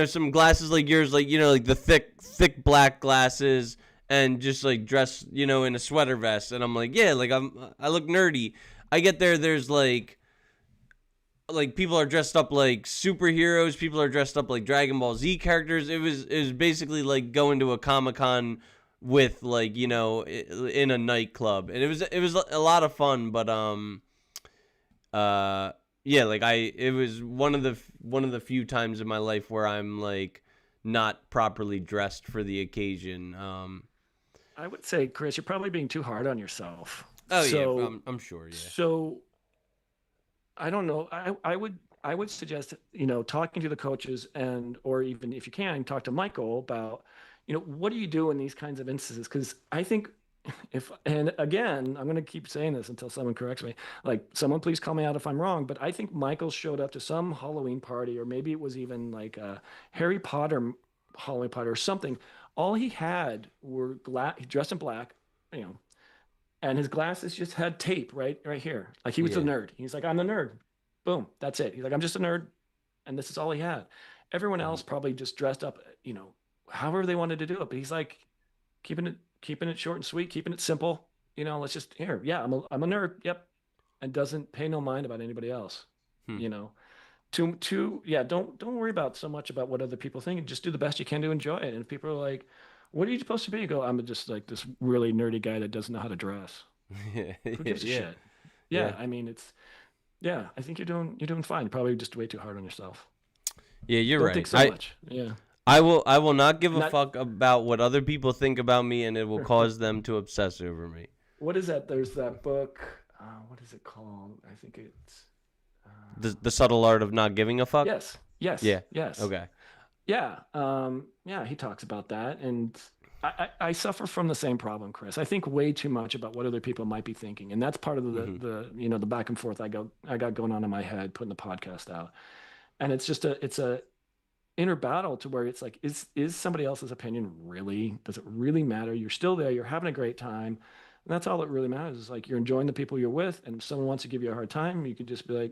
some glasses like yours, like the thick black glasses, and just dress in a sweater vest, and I'm like, yeah, I look nerdy. I get there, there's like people are dressed up like superheroes, people are dressed up like Dragon Ball Z characters. It was basically like going to a Comic-Con with in a nightclub, and it was a lot of fun, but yeah, it was one of the few times in my life where I'm not properly dressed for the occasion. I would say, Chris, you're probably being too hard on yourself. Oh yeah, I'm sure. Yeah. So I don't know. I would suggest talking to the coaches or even if you can talk to Michael about what do you do in these kinds of instances, because I think. And again, I'm going to keep saying this until someone corrects me. Someone please call me out if I'm wrong, but I think Michael showed up to some Halloween party, or maybe it was even like a Harry Potter Halloween party or something. All he had were dressed in black, and his glasses just had tape right here. Like he was a nerd. He's like, I'm the nerd. Boom, that's it. He's like, I'm just a nerd, and this is all he had. Everyone else probably just dressed up, however they wanted to do it. But he's like, keeping it short and sweet, keeping it simple. Let's just yeah, I'm a nerd. Yep. And doesn't pay no mind about anybody else. Don't worry about so much about what other people think. Just do the best you can to enjoy it. And if people are like, what are you supposed to be? You go, I'm just like this really nerdy guy that doesn't know how to dress. Who gives a shit? Yeah. I mean, I think you're doing fine. You're probably just way too hard on yourself. Yeah, you're Don't right. think so much. Yeah. I will not give a fuck about what other people think about me, and it will cause them to obsess over me. What is that? There's that book. What is it called? I think it's The Subtle Art of Not Giving a Fuck. Yes. Yeah. Yes. Okay. Yeah. He talks about that, and I suffer from the same problem, Chris. I think way too much about what other people might be thinking, and that's part of the back and forth I got going on in my head putting the podcast out, and it's just it's a inner battle to where it's like, is somebody else's opinion does it really matter? You're still there, you're having a great time, and that's all that really matters. Is like you're enjoying the people you're with, and if someone wants to give you a hard time, you can just be like,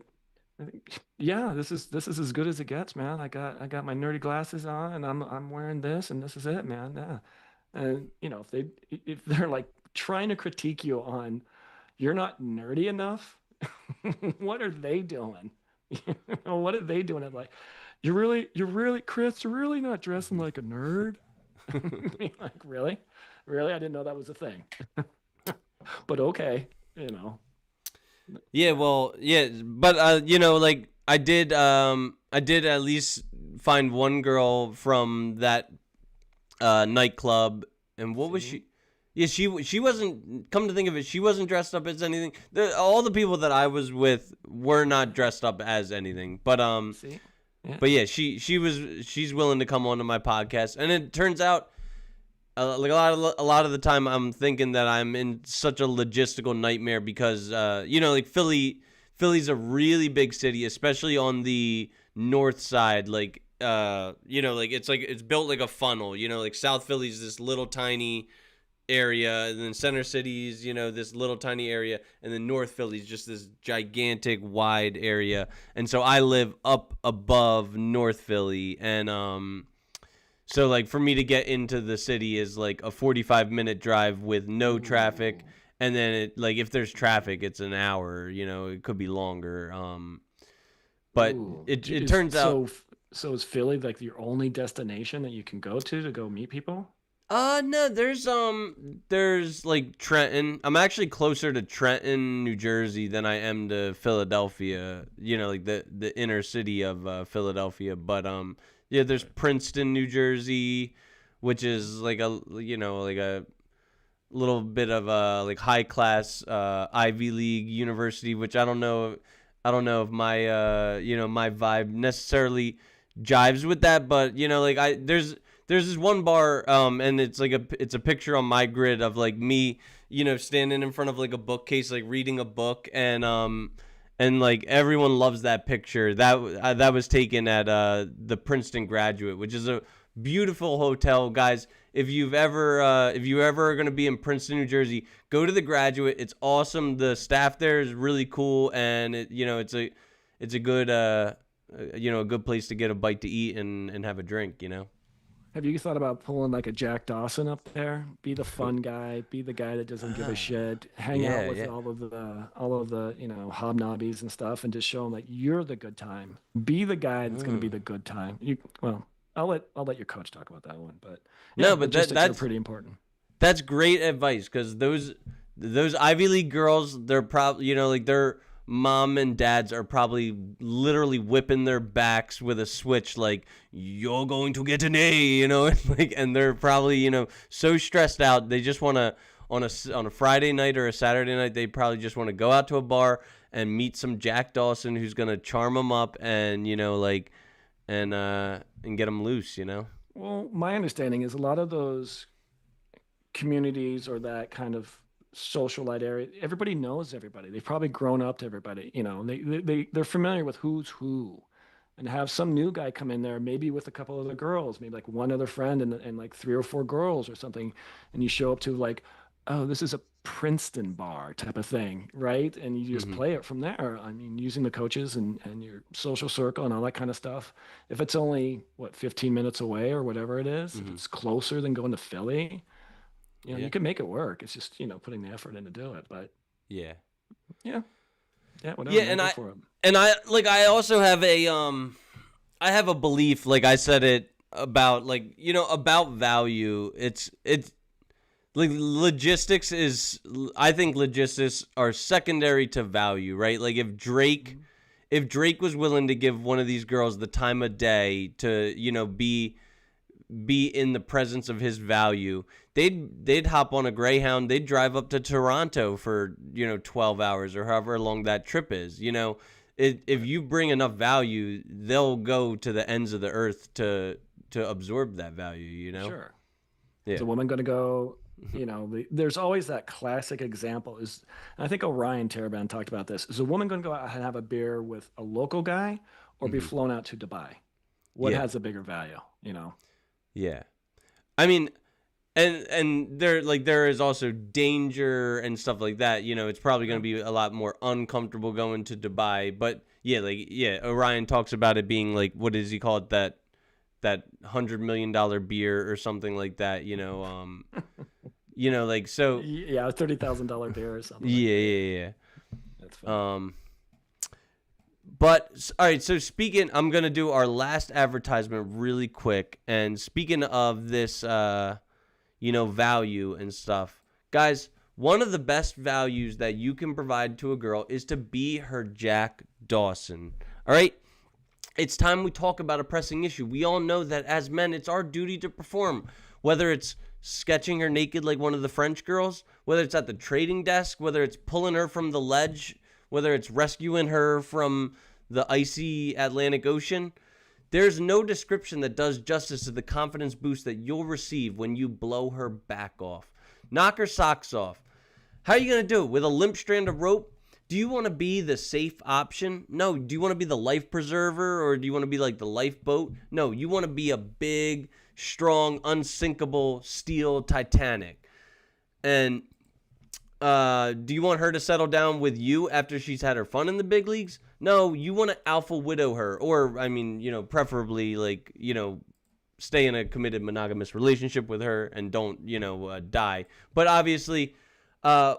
yeah, this is as good as it gets, man. I got my nerdy glasses on, and I'm wearing this, and this is it, man. Yeah. And if they're like trying to critique you on you're not nerdy enough, what are they doing? What are they doing? Like, you're really, Chris, you're really not dressing like a nerd. Like, really? I didn't know that was a thing. But okay, Yeah, well, yeah, but I did at least find one girl from that nightclub, and what was she? Yeah, she wasn't. Come to think of it, she wasn't dressed up as anything. All the people that I was with were not dressed up as anything. But See? Yeah. But yeah, she's willing to come onto my podcast, and it turns out, a lot of the time, I'm thinking that I'm in such a logistical nightmare because Philly's a really big city, especially on the north side. It's built like a funnel. South Philly's this little tiny area, and then Center City's this little tiny area, and then North Philly's just this gigantic wide area. And so I live up above North Philly, and so for me to get into the city is like a 45-minute drive with no traffic, and then if there's traffic, it's an hour. It could be longer. But it turns out. So is Philly like your only destination that you can go to go meet people? No, there's like Trenton. I'm actually closer to Trenton, New Jersey than I am to Philadelphia, the inner city of Philadelphia. But there's Princeton, New Jersey, which is like a little bit of a high class Ivy League university, which I don't know. I don't know if my my vibe necessarily jives with that, but like there's this one bar, and it's like it's a picture on my grid of like me, standing in front of like a bookcase, like reading a book, and like everyone loves that picture. That was taken at the Princeton Graduate, which is a beautiful hotel, guys. If you ever are going to be in Princeton, New Jersey, go to the Graduate. It's awesome. The staff there is really cool, and it's a good a good place to get a bite to eat and have a drink. Have you thought about pulling like a Jack Dawson up there? Be the fun guy, be the guy that doesn't give a shit, hang out with all of the hobnobbies and stuff, and just show them that you're the good time. Be the guy that's going to be the good time. I'll let your coach talk about that one, but that's pretty important. That's great advice, because those Ivy League girls, they're probably like their mom and dads are probably literally whipping their backs with a switch, like, you're going to get an A, and they're probably so stressed out. They just want to on a Friday night or a Saturday night, they probably just want to go out to a bar and meet some Jack Dawson who's gonna charm them up and and get them loose, Well, my understanding is a lot of those communities or that kind of socialite area, everybody knows everybody. They've probably grown up to everybody. They're familiar with who's who, and have some new guy come in there, maybe with a couple other girls, maybe like one other friend and like 3 or 4 girls or something, and you show up to like, oh, this is a Princeton bar type of thing, right? And you just play it from there. I mean, using the coaches and your social circle and all that kind of stuff. If it's only 15 minutes away or whatever it is, if it's closer than going to Philly, you can make it work. It's just putting the effort in to do it. But yeah, whatever. Yeah, and I also have I have a belief, like I said it about about value. It's like I think logistics are secondary to value, right? Like if Drake was willing to give one of these girls the time of day to be in the presence of his value, they'd hop on a Greyhound, they'd drive up to Toronto for 12 hours or however long that trip is. If you bring enough value, they'll go to the ends of the earth to absorb that value. Sure. Yeah. Is a woman going to go? There's always that classic example. I think Orion Teraband talked about this. Is a woman going to go out and have a beer with a local guy, or be flown out to Dubai? What has a bigger value? Yeah, I mean, and there is also danger and stuff like that. It's probably going to be a lot more uncomfortable going to Dubai. But Orion talks about it being like, what does he call it, that $100 million beer or something like that. Like so. Yeah, a $30,000 beer or something. Yeah. That's fun. But all right, so I'm gonna do our last advertisement really quick. And speaking of this, value and stuff, guys, one of the best values that you can provide to a girl is to be her Jack Dawson. All right, it's time we talk about a pressing issue. We all know that as men, it's our duty to perform, whether it's sketching her naked like one of the French girls, whether it's at the trading desk, whether it's pulling her from the ledge, whether it's rescuing her from the icy Atlantic Ocean. There's no description that does justice to the confidence boost that you'll receive when you blow her back off. Knock her socks off. How are you going to do it? With a limp strand of rope? Do you want to be the safe option? No. Do you want to be the life preserver, or do you want to be like the lifeboat? No. You want to be a big, strong, unsinkable steel Titanic. And do you want her to settle down with you after she's had her fun in the big leagues? No, you want to alpha widow her, or preferably stay in a committed monogamous relationship with her and don't die. But obviously, you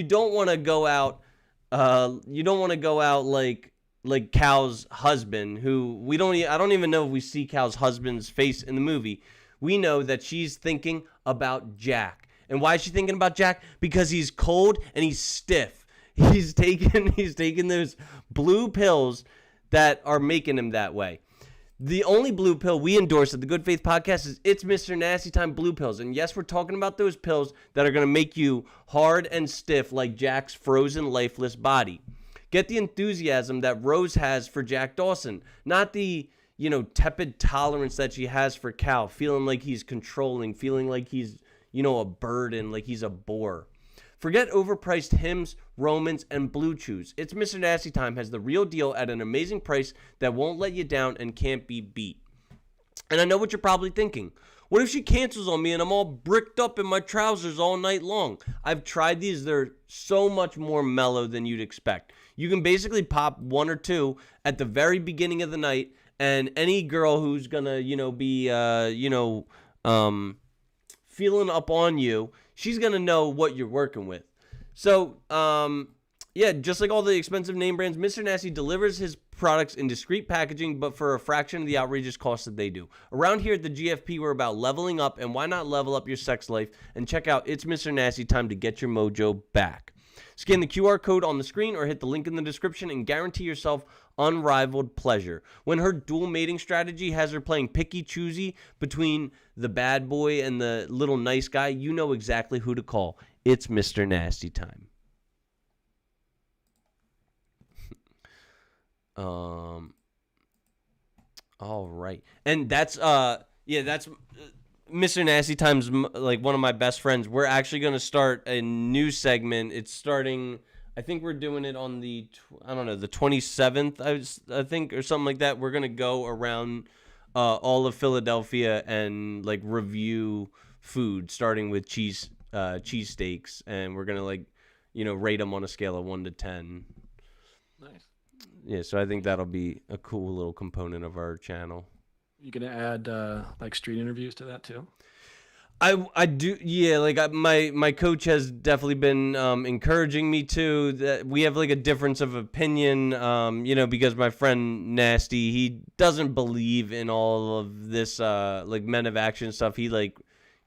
don't want to go out. You don't want to go out like Cal's husband, who I don't even know if we see Cal's husband's face in the movie. We know that she's thinking about Jack. And why is she thinking about Jack? Because he's cold and he's stiff. He's taking those blue pills that are making him that way. The only blue pill we endorse at the Good Faith Podcast is It's Mr. Nasty Time Blue Pills. And yes, we're talking about those pills that are going to make you hard and stiff like Jack's frozen, lifeless body. Get the enthusiasm that Rose has for Jack Dawson, not the, tepid tolerance that she has for Cal, feeling like he's controlling, feeling like he's, a burden, like he's a bore. Forget overpriced Hims, Romans, and Blue Chews. It's Mr. Nasty Time has the real deal at an amazing price that won't let you down and can't be beat. And I know what you're probably thinking. What if she cancels on me and I'm all bricked up in my trousers all night long? I've tried these. They're so much more mellow than you'd expect. You can basically pop one or two at the very beginning of the night, and any girl who's going to, be, feeling up on you, she's going to know what you're working with. So, yeah, just like all the expensive name brands, Mr. Nasty delivers his products in discreet packaging, but for a fraction of the outrageous cost that they do. Around here at the GFP, we're about leveling up, and why not level up your sex life and check out It's Mr. Nasty Time to get your mojo back. Scan the QR code on the screen or hit the link in the description and guarantee yourself unrivaled pleasure. When her dual mating strategy has her playing picky-choosy between the bad boy and the little nice guy, you know exactly who to call. It's Mr. Nasty Time. All right. And that's Mr. Nasty Time's like one of my best friends. We're actually going to start a new segment. It's starting, I think we're doing it on the 27th, I think, or something like that. We're going to go around all of Philadelphia and like review food, starting with cheesesteaks, and we're going to rate them on a scale of 1 to 10. Nice. Yeah, so I think that'll be a cool little component of our channel. You gonna add like street interviews to that too? I do, yeah. Like my coach has definitely been encouraging me to. That we have like a difference of opinion, because my friend Nasty, he doesn't believe in all of this like men of action stuff. He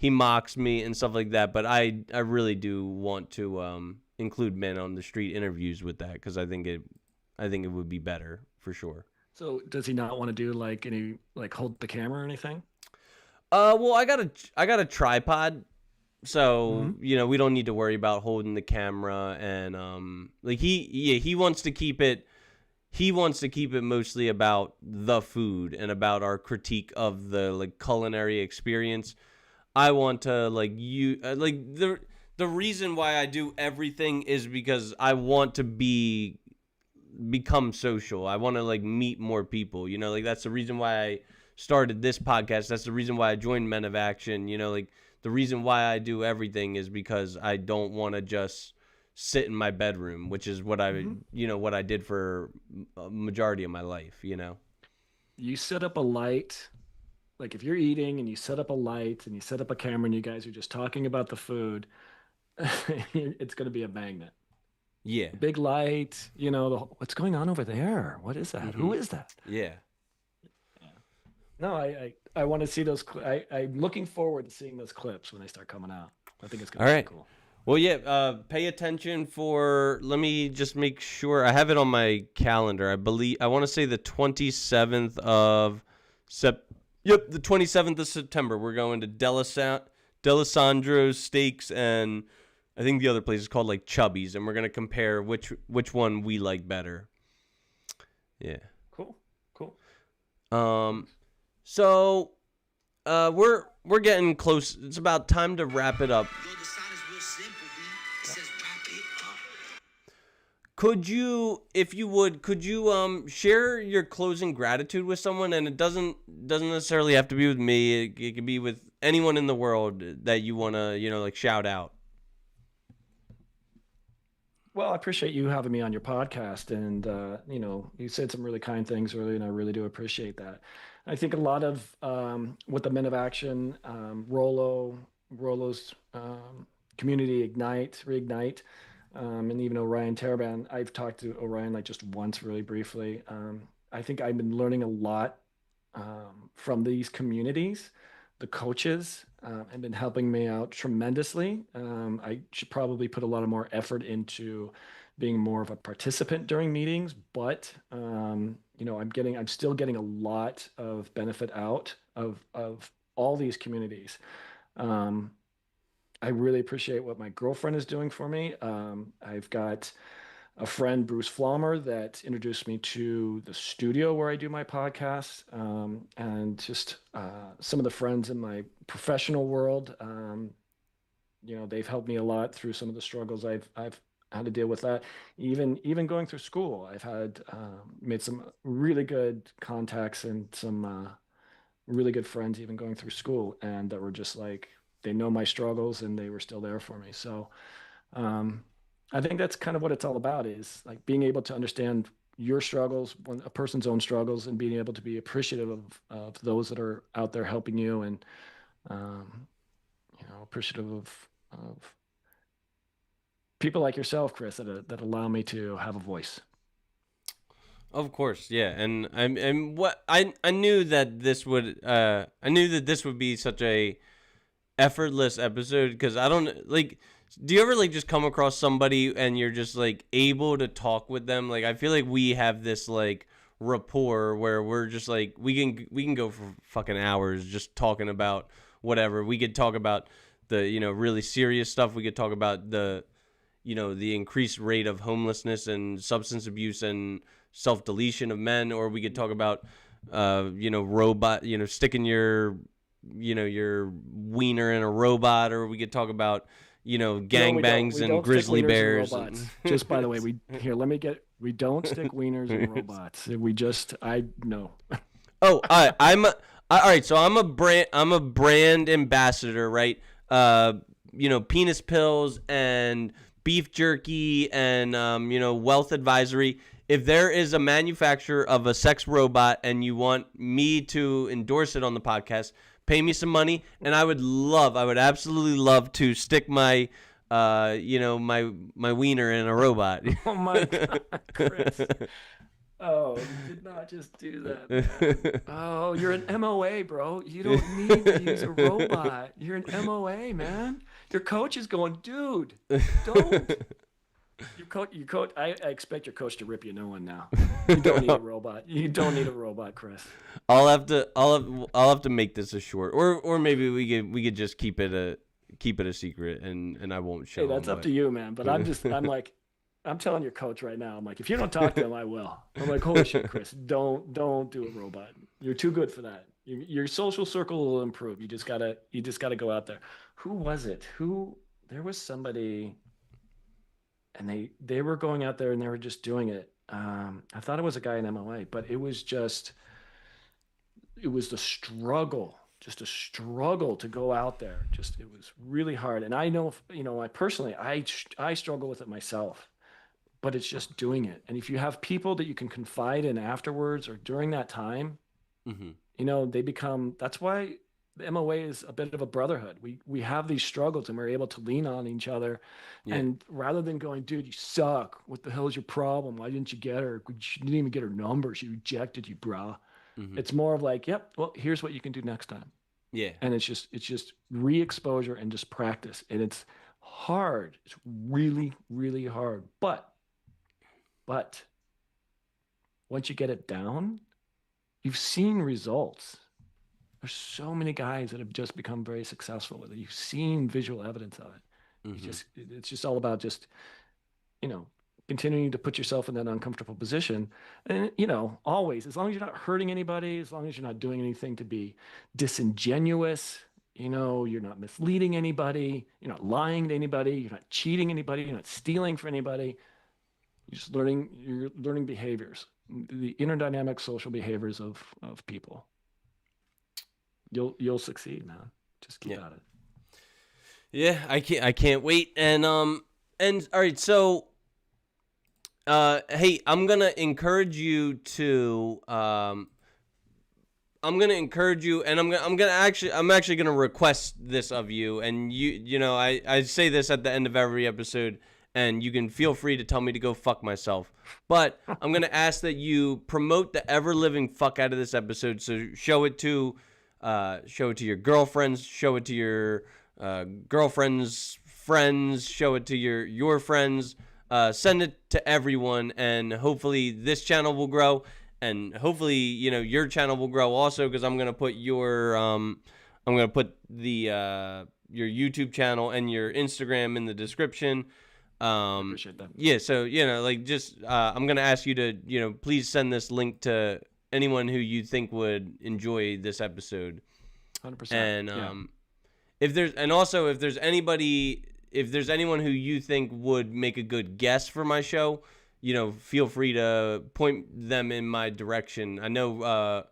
mocks me and stuff like that. But I really do want to include men on the street interviews with that, because I think it would be better for sure. So does he not want to do like any like hold the camera or anything? Well, I got a tripod, so we don't need to worry about holding the camera, and like he wants to keep it. He wants to keep it mostly about the food and about our critique of the like culinary experience. I want to the reason why I do everything is because I want to become social. I want to like meet more people, like that's the reason why I started this podcast. That's the reason why I joined Men of Action. Like the reason why I do everything is because I don't want to just sit in my bedroom, which is what what I did for a majority of my life. You set up a light, like if you're eating and you set up a light and you set up a camera and you guys are just talking about the food, it's going to be a magnet. Yeah. Big light, what's going on over there? What is that? Who is that? Yeah. No, I want to see those. I'm looking forward to seeing those clips when they start coming out. I think it's going to be cool. Well, yeah, pay attention for, let me just make sure. I have it on my calendar. I want to say the 27th of the 27th of September. We're going to Delisandro's Steaks, and I think the other place is called like Chubby's, and we're going to compare which one we like better. Yeah. Cool. So we're getting close. It's about time to wrap it up. Could you, if you would, share your closing gratitude with someone? And it doesn't necessarily have to be with me. It could be with anyone in the world that you want to, like shout out. Well, I appreciate you having me on your podcast, and you said some really kind things earlier, and I really do appreciate that. I think a lot of with the Men of Action, Rollo's community reignite, and even Orion Taraban. I've talked to Orion like just once, really briefly. I think I've been learning a lot from these communities. The coaches have been helping me out tremendously. I should probably put a lot of more effort into being more of a participant during meetings, but I'm still getting a lot of benefit out of all these communities. I really appreciate what my girlfriend is doing for me. I've got a friend, Bruce Flommer, that introduced me to the studio where I do my podcast, and just some of the friends in my professional world. They've helped me a lot through some of the struggles I've had to deal with that. Even going through school, I've had made some really good contacts and some really good friends even going through school, and that were just like, they know my struggles and they were still there for me. So um, I think that's kind of what it's all about, is like being able to understand your struggles, a person's own struggles, and being able to be appreciative of those that are out there helping you, and um, appreciative of people like yourself, Chris, that allow me to have a voice. Of course, yeah, and what I knew that this would be such a effortless episode, because I don't like. Do you ever like just come across somebody and you're just like able to talk with them? Like, I feel like we have this like rapport where we're just like we can go for fucking hours just talking about whatever. We could talk about the really serious stuff. We could talk about the the increased rate of homelessness and substance abuse and self-deletion of men, or we could talk about robot, sticking your your wiener in a robot, or we could talk about gangbangs and grizzly bears. Just by the way, we don't stick wieners in robots. I know. Oh, all right. So I'm a brand ambassador, right? Penis pills and beef jerky and wealth advisory. If there is a manufacturer of a sex robot and you want me to endorse it on the podcast, pay me some money, and I would absolutely love to stick my my wiener in a robot. Oh my God, Chris. Oh, you did not just do that, man. Oh, you're an MOA, bro. You don't need to use a robot. You're an MOA, man. Your coach is going, dude, don't. Your coach. I expect your coach to rip you a new one now. You don't need a robot. You don't need a robot, Chris. I'll have to make this a short, or maybe we could just keep it a secret, and I won't show. Hey, that's up to you, man. But I'm telling your coach right now. I'm like, if you don't talk to him, I will. I'm like, holy shit, Chris, don't do a robot. You're too good for that. Your social circle will improve. You just gotta go out there. Who was it? There was somebody, and they were going out there and they were just doing it. I thought it was a guy in MLA, but it was the struggle. Just a struggle to go out there. It was really hard. And I know, I personally, I struggle with it myself, but it's just doing it. And if you have people that you can confide in afterwards or during that time, they become, that's why the MOA is a bit of a brotherhood. We have these struggles and we're able to lean on each other. Yeah. And rather than going, dude, you suck. What the hell is your problem? Why didn't you get her? She didn't even get her number. She rejected you, brah. It's more of like, yep, well, here's what you can do next time. Yeah. And it's just re-exposure and just practice. And it's hard. It's really, really hard. But once you get it down, you've seen results. There's so many guys that have just become very successful with it. You've seen visual evidence of it. It's just all about just, continuing to put yourself in that uncomfortable position. And, always, as long as you're not hurting anybody, as long as you're not doing anything to be disingenuous, you're not misleading anybody, you're not lying to anybody, you're not cheating anybody, you're not stealing from anybody. You're learning behaviors, the inner dynamic social behaviors of people. You'll succeed, man. Just keep at it. Yeah, I can't wait. And all right, so hey, I'm gonna encourage you, and I'm actually gonna request this of you, and I say this at the end of every episode, and you can feel free to tell me to go fuck myself, but I'm gonna ask that you promote the ever living fuck out of this episode. So show it to your girlfriends, show it to your girlfriend's friends, show it to your friends. Send it to everyone, and hopefully this channel will grow, and hopefully your channel will grow also, because I'm gonna put your your YouTube channel and your Instagram in the description. I appreciate that. Yeah, so like just I'm gonna ask you to please send this link to anyone who you think would enjoy this episode. 100%. And yeah. if there's anyone who you think would make a good guest for my show, feel free to point them in my direction. I know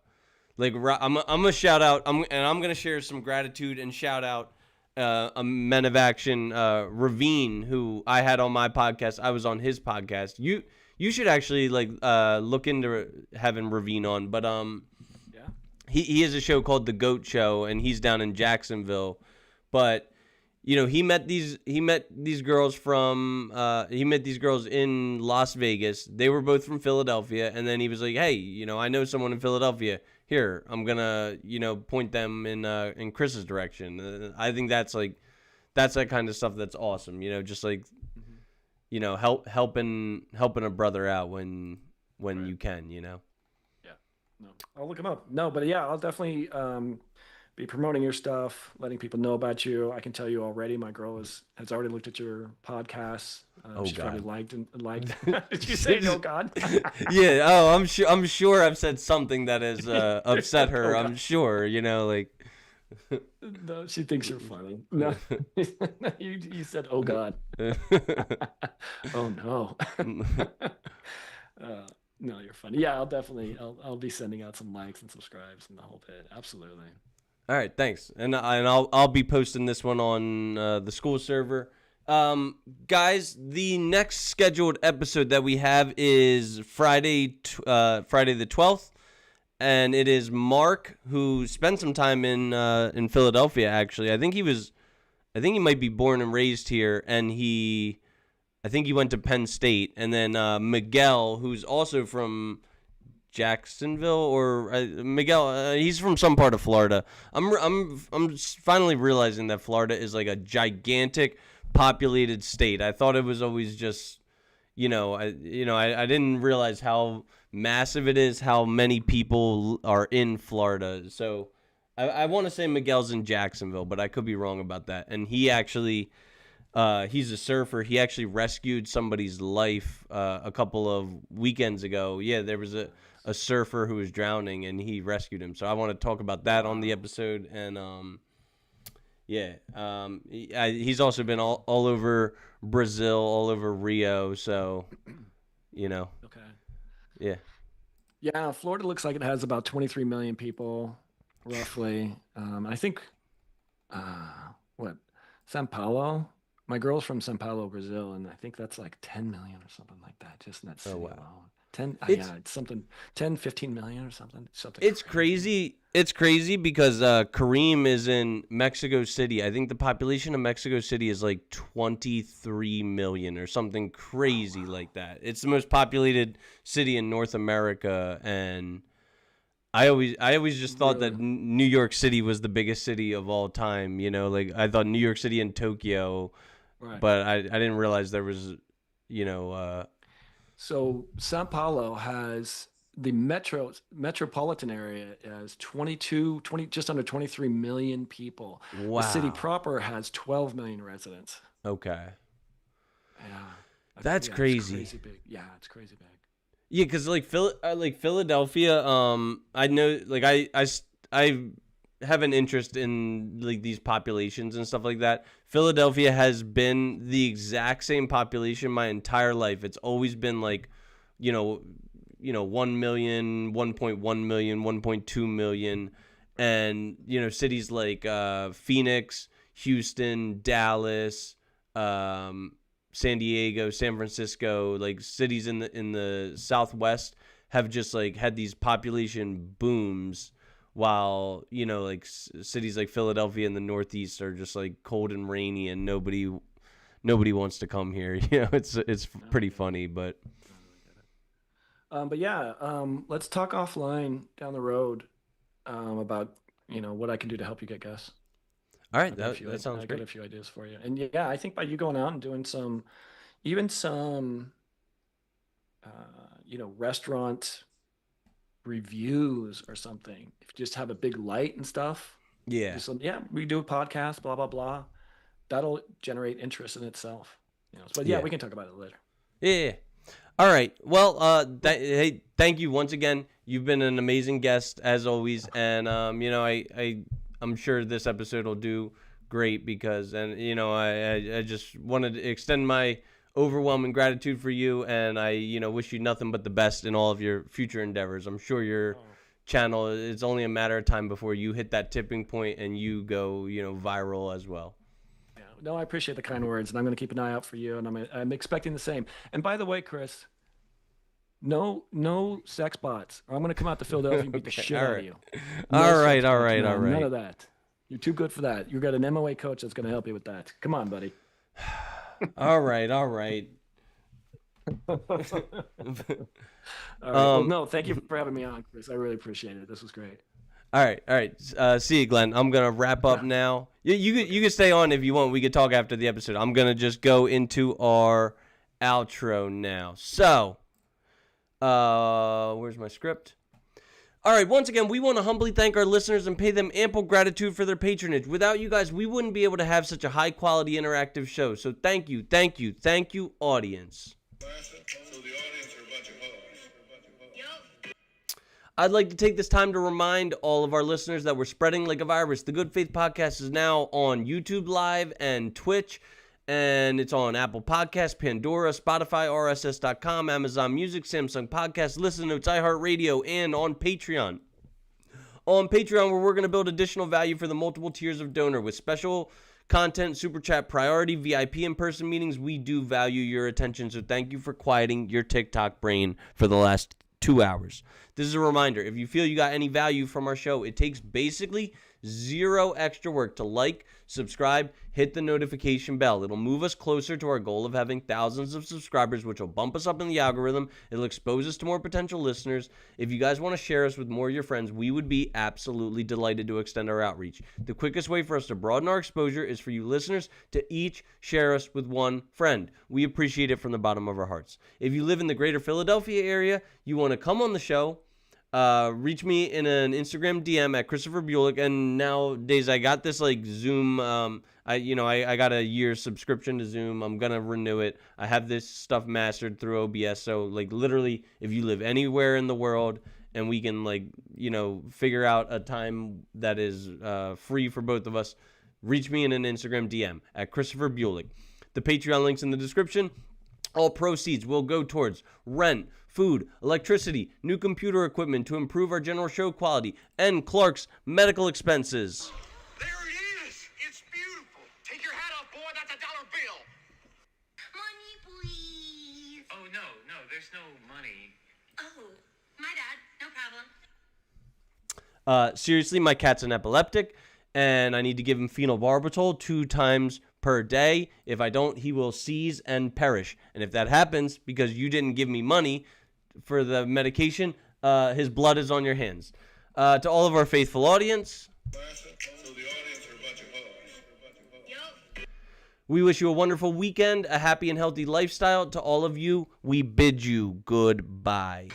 I'm gonna shout out. I'm gonna share some gratitude and shout out a Men of Action, Ravine, who I had on my podcast. I was on his podcast. You should actually look into having Ravine on, but Yeah. he has a show called The Goat Show, and he's down in Jacksonville. But he met these girls in Las Vegas. They were both from Philadelphia, and then he was like, "Hey, I know someone in Philadelphia. Here, I'm gonna point them in Chris's direction." I think that's that kind of stuff that's awesome. Just helping a brother out when Right. you can. Yeah. No, I'll look him up. No, but yeah, I'll definitely be promoting your stuff, letting people know about you. I can tell you already, my girl has already looked at your podcast. Oh, she's God. probably liked. Did you say no, God? Yeah. Oh, I'm sure I've said something that has upset her. Oh, I'm sure. No, she thinks you're funny. No, you said, "Oh God." Oh no. No, you're funny. Yeah, I'll be sending out some likes and subscribes and the whole bit. Absolutely. All right, thanks. And I'll be posting this one on the school server. Guys, the next scheduled episode that we have is Friday the 12th, and it is Mark, who spent some time in Philadelphia. Actually, I think he might be born and raised here, and I think he went to Penn State. And then Miguel, who's also from Jacksonville, or Miguel, he's from some part of Florida. I'm finally realizing that Florida is like a gigantic populated state. I thought it was always just, I didn't realize how massive it is, how many people are in Florida. So I want to say Miguel's in Jacksonville, but I could be wrong about that. And he actually, he's a surfer. He actually rescued somebody's life a couple of weekends ago. Yeah, there was a surfer who was drowning, and he rescued him. So I want to talk about that on the episode. And he's also been all over Brazil, all over Rio. So, Okay. Yeah. Yeah, Florida looks like it has about 23 million people, roughly. I think, Sao Paulo? My girl's from Sao Paulo, Brazil, and I think that's like 10 million or something like that, just in that city alone. 10, it's something, 10, 15 million or something. It's crazy. It's crazy because Kareem is in Mexico City. I think the population of Mexico City is like 23 million or something crazy like that. It's the most populated city in North America, and I always just thought that New York City was the biggest city of all time. I thought New York City and Tokyo, Right. but I didn't realize there was, So Sao Paulo has the metropolitan area as 20, just under 23 million people. Wow. The city proper has 12 million residents. Okay. Yeah. That's crazy. It's crazy big. Yeah, it's crazy big. Yeah, because Philadelphia, I know, I have an interest in these populations and stuff like that. Philadelphia has been the exact same population my entire life. It's always been 1 million, 1.1 million, 1.2 million, and cities like Phoenix, Houston, Dallas, San Diego, San Francisco, cities in the Southwest have just had these population booms, while cities like Philadelphia in the Northeast are just cold and rainy, and nobody wants to come here. It's pretty funny, but yeah, let's talk offline down the road about what I can do to help you get guests. All right, that sounds great. I got a few ideas for you, and yeah, I think by you going out and doing some restaurant reviews or something, if you just have a big light and stuff. Yeah. We do a podcast, blah blah blah. That'll generate interest in itself. But yeah, we can talk about it later. Yeah. All right. Well, hey, thank you once again. You've been an amazing guest as always, and I'm sure this episode will do great because, and I just wanted to extend my overwhelming gratitude for you, and I wish you nothing but the best in all of your future endeavors. I'm sure your channel, it's only a matter of time before you hit that tipping point and you go viral as well. No, I appreciate the kind words, and I'm going to keep an eye out for you, and I'm expecting the same. And by the way, Chris, no sex bots, or I'm going to come out to Philadelphia and beat the shit out of you. All right. None of that. You're too good for that. You've got an MOA coach that's going to help you with that. Come on, buddy. All right. All right. Well, no, thank you for having me on, Chris. I really appreciate it. This was great. All right. See you, Glenn. I'm gonna wrap up now. You can stay on if you want. We could talk after the episode. I'm gonna just go into our outro now. So, where's my script? All right. Once again, we want to humbly thank our listeners and pay them ample gratitude for their patronage. Without you guys, we wouldn't be able to have such a high quality interactive show. So thank you, audience. I'd like to take this time to remind all of our listeners that we're spreading like a virus. The Good Faith Podcast is now on YouTube Live and Twitch, and it's on Apple Podcasts, Pandora, Spotify, RSS.com, Amazon Music, Samsung Podcasts, Listen Notes, iHeartRadio, and on Patreon. On Patreon, where we're going to build additional value for the multiple tiers of donor with special content, super chat priority, VIP in-person meetings. We do value your attention, so thank you for quieting your TikTok brain for the last 2 hours. This is a reminder. If you feel you got any value from our show, it takes basically zero extra work to like, subscribe, hit the notification bell. It'll move us closer to our goal of having thousands of subscribers, which will bump us up in the algorithm. It'll expose us to more potential listeners. If you guys want to share us with more of your friends, we would be absolutely delighted to extend our outreach. The quickest way for us to broaden our exposure is for you listeners to each share us with one friend. We appreciate it from the bottom of our hearts. If you live in the greater Philadelphia area, you want to come on the show, reach me in an Instagram DM at Christopher Bulick. And nowadays I got this like Zoom, I got a year subscription to Zoom. I'm going to renew it. I have this stuff mastered through OBS. So like literally if you live anywhere in the world and we can figure out a time that is free for both of us, reach me in an Instagram DM at Christopher Bulick. The Patreon link's in the description. All proceeds will go towards rent, food, electricity, new computer equipment to improve our general show quality, and Clark's medical expenses. There it is. It's beautiful. Take your hat off, boy. That's $1 bill. Money, please. Oh, no, there's no money. Oh, my bad. No problem. Seriously, my cat's an epileptic, and I need to give him phenobarbital 2 times per day. If I don't, he will seize and perish. And if that happens because you didn't give me money for the medication, his blood is on your hands. To all of our faithful audience, we wish you a wonderful weekend, a happy and healthy lifestyle. To all of you, we bid you goodbye.